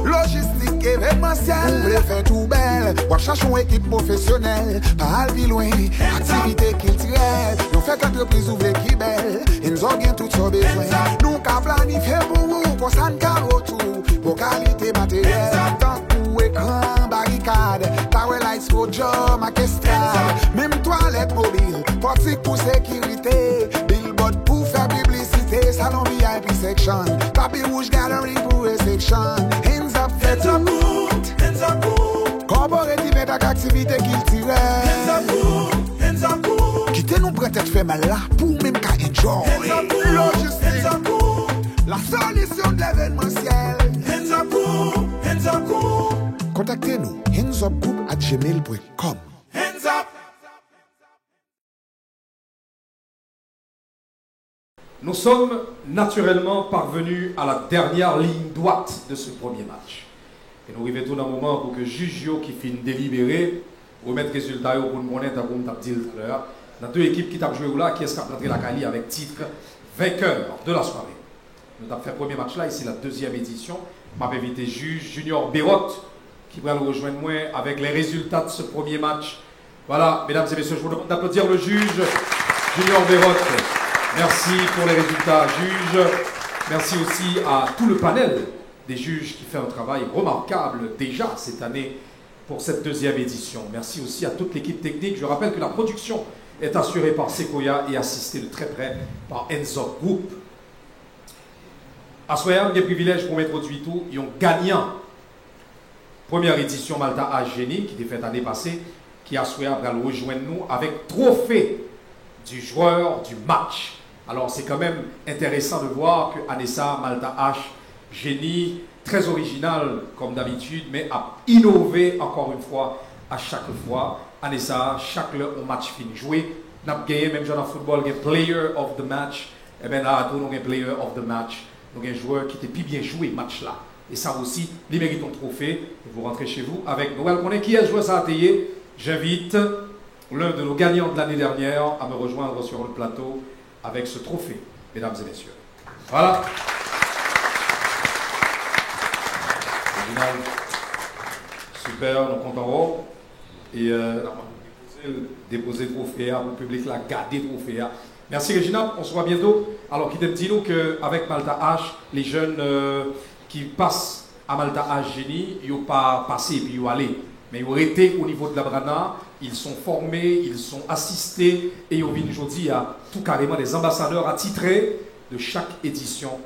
Logistique événementielle, vous voulez faire tout belle. Ou chercher une équipe professionnelle, pas aller loin. Activité culturelle, nous fait entreprise ouvre qui belle. Et nous avons tout ce besoin. Nous avons planifié pour vous, pour ça nous retour. Pour qualité matérielle, tant pour écran, barricade, tower lights, job, orchestral. Même toilette mobile, portique pour sécurité. Billboard pour faire publicité, salon VIP section. Tapis rouge gallery pour réception. Hands up, faites up good, hands up good. Corporative et activité culturelle. Hands up good, hands up good. Quittez nous peut-être fait mal là pour même qu'à enjoy. Hands up good, logistique, hands up good. La solution de l'événementiel. Hands up good, hands up good. Contactez-nous, handsupgroup@gmail.com. Hands up. Nous sommes naturellement parvenus à la dernière ligne droite de ce premier match. Et nous arrivons dans un moment pour que juge qui finit délibérer, remettre résultat pour nous connaître, comme tu as dit tout à l'heure, dans deux équipes qui ont joué là, qui est-ce qui a planté la Cali avec titre vainqueur de la soirée. Nous avons fait le premier match là, ici la deuxième édition. Je m'avais invité juge Junior Bérotte qui va nous rejoindre moi avec les résultats de ce premier match. Voilà, mesdames et messieurs, je vous demande d'applaudir le juge Junior Bérotte. Merci pour les résultats, juge. Merci aussi à tout le panel des juges qui fait un travail remarquable déjà cette année pour cette deuxième édition. Merci aussi à toute l'équipe technique. Je rappelle que la production est assurée par Sequoia et assistée de très près par Enzo Group. À Soya, des privilèges pour m'introduire tout. Ils ont gagnant première édition Malta H Génie qui était faite l'année passée, qui a Soya va le rejoindre nous avec trophée du joueur du match. Alors c'est quand même intéressant de voir que Anessa Malta H Génie, très original comme d'habitude, mais a innové encore une fois à chaque fois. Anessa, chaque match fini joué, n'a gagné même dans le football, le player of the match. Et bien là, nous avons un player of the match. Nous avons un joueur qui était plus bien joué match là. Et ça aussi, il mérite un trophée. Vous rentrez chez vous avec Noël. On est qui a joué ça à Théier. J'invite l'un de nos gagnants de l'année dernière à me rejoindre sur le plateau avec ce trophée, mesdames et messieurs. Voilà. Super, nous comptons en haut. Et déposer le trophée au public, là, garder le trophée. Merci Régina, on se voit bientôt. Alors, qui te dit nous qu'avec Malta H, les jeunes qui passent à Malta H Génie, ils n'ont pas passé et puis ils ont allé. Mais ils ont été au niveau de la Brana, ils sont formés, ils sont assistés et ils ont vu aujourd'hui à tout carrément des ambassadeurs attitrés de chaque édition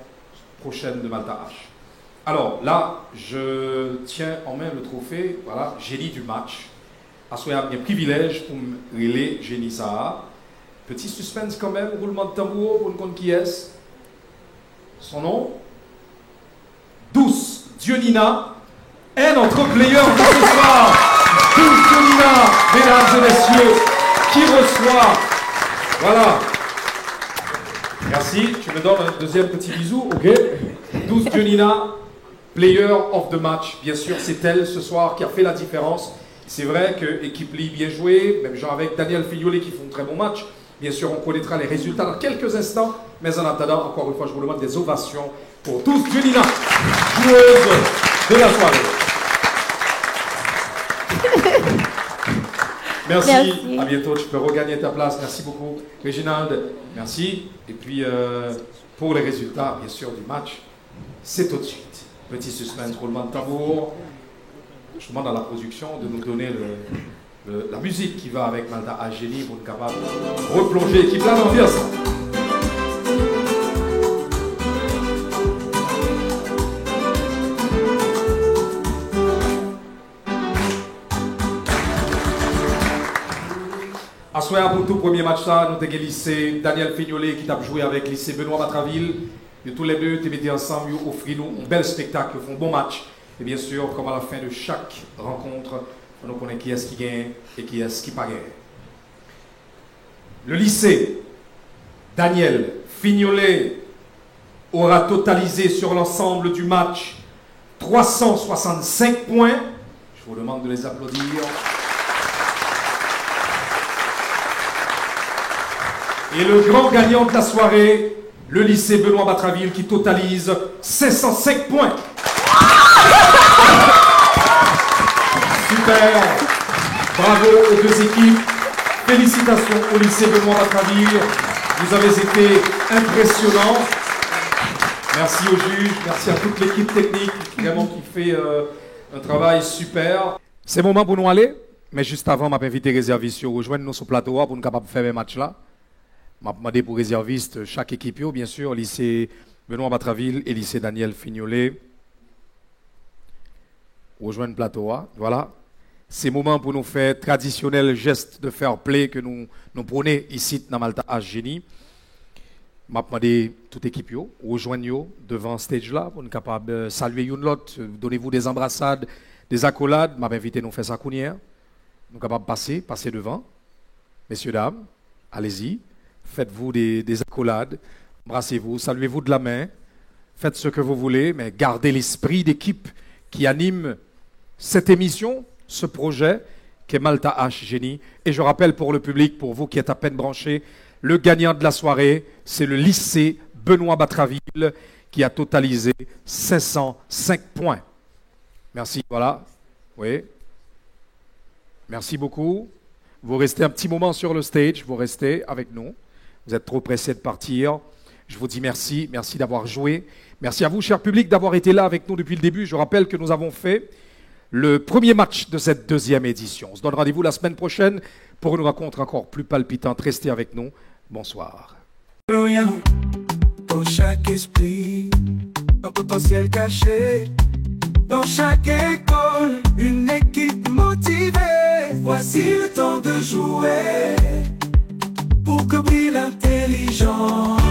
prochaine de Malta H. Alors là, je tiens en main le trophée, voilà, génie du match. À ce un privilège pour me relayer Génie Saha. Petit suspense quand même, roulement de tambour pour nous connaître qui est. Son nom, Douce Dionina est notre player de ce soir. Douce Dionina, mesdames et messieurs, qui reçoit. Voilà. Merci, tu me donnes un deuxième petit bisou, ok. Douce Dionina, player of the match. Bien sûr, c'est elle ce soir qui a fait la différence. C'est vrai que équipe Lee bien jouée, même genre avec Daniel Fignolet qui font un très bon match. Bien sûr, on connaîtra les résultats dans quelques instants. Mais en attendant, encore une fois, je vous demande des ovations pour Douce Dionina, joueuse de la soirée. Merci. Merci. À bientôt. Tu peux regagner ta place. Merci beaucoup, Réginald. Merci. Et puis, pour les résultats, bien sûr, du match, c'est tout de suite. Petit suspense, roulement de tambour. Je demande à la production de nous donner la musique qui va avec Malta H Génie pour être capable de replonger l'équipe là dans l'ambiance. À soir pour tout premier match là, nous avons lycée Daniel Fignolet qui a joué avec lycée Benoît Matraville. Et tous les deux, ils ensemble, ils offrent nous un bel spectacle, ils font un bon match. Et bien sûr, comme à la fin de chaque rencontre, on connaît qui est-ce qui gagne et qui est-ce qui pas gagne. Le lycée Daniel Fignolet aura totalisé sur l'ensemble du match 365 points. Je vous demande de les applaudir. Et le grand gagnant de la soirée, le lycée Benoît Matraville qui totalise 505 points. Super. Bravo aux deux équipes. Félicitations au lycée Benoît Matraville. Vous avez été impressionnants. Merci aux juges, merci à toute l'équipe technique vraiment qui fait un travail super. C'est le moment pour nous aller, mais juste avant, je vais inviter les réservistes à rejoindre nous sur le plateau pour nous capables de faire un match là. Je vais demander pour réservistes chaque équipe, bien sûr, lycée Benoît Matraville et lycée Daniel Fignolet. Rejoindre le plateau, voilà. C'est le moment pour nous faire traditionnel geste de fair play que nous prenons ici dans Malta H Génie. Je vais demander toute l'équipe, rejoignez devant le stage là pour nous capables de saluer une l'autre, donnez-vous des embrassades, des accolades. Je vais inviter nous faire ça Nous sommes capables de passer devant. Messieurs, dames, allez-y, faites-vous des accolades Embrassez-vous, saluez-vous de la main. Faites ce que vous voulez, mais gardez l'esprit d'équipe qui anime cette émission, ce projet qui est Malta H Génie. Et je rappelle pour le public, pour vous qui êtes à peine branchés, le gagnant de la soirée, c'est le lycée Benoît Batraville qui a totalisé 505 points. Merci, voilà. Oui. Merci beaucoup. Vous restez un petit moment sur le stage, vous restez avec nous. Vous êtes trop pressés de partir. Je vous dis merci, merci d'avoir joué. Merci à vous, cher public, d'avoir été là avec nous depuis le début. Je rappelle que nous avons fait le premier match de cette deuxième édition. On se donne rendez-vous la semaine prochaine pour une rencontre encore plus palpitante. Restez avec nous. Bonsoir. Pour chaque esprit, un potentiel caché. Dans chaque école, une équipe motivée. Voici le temps de jouer pour que brille l'intelligence.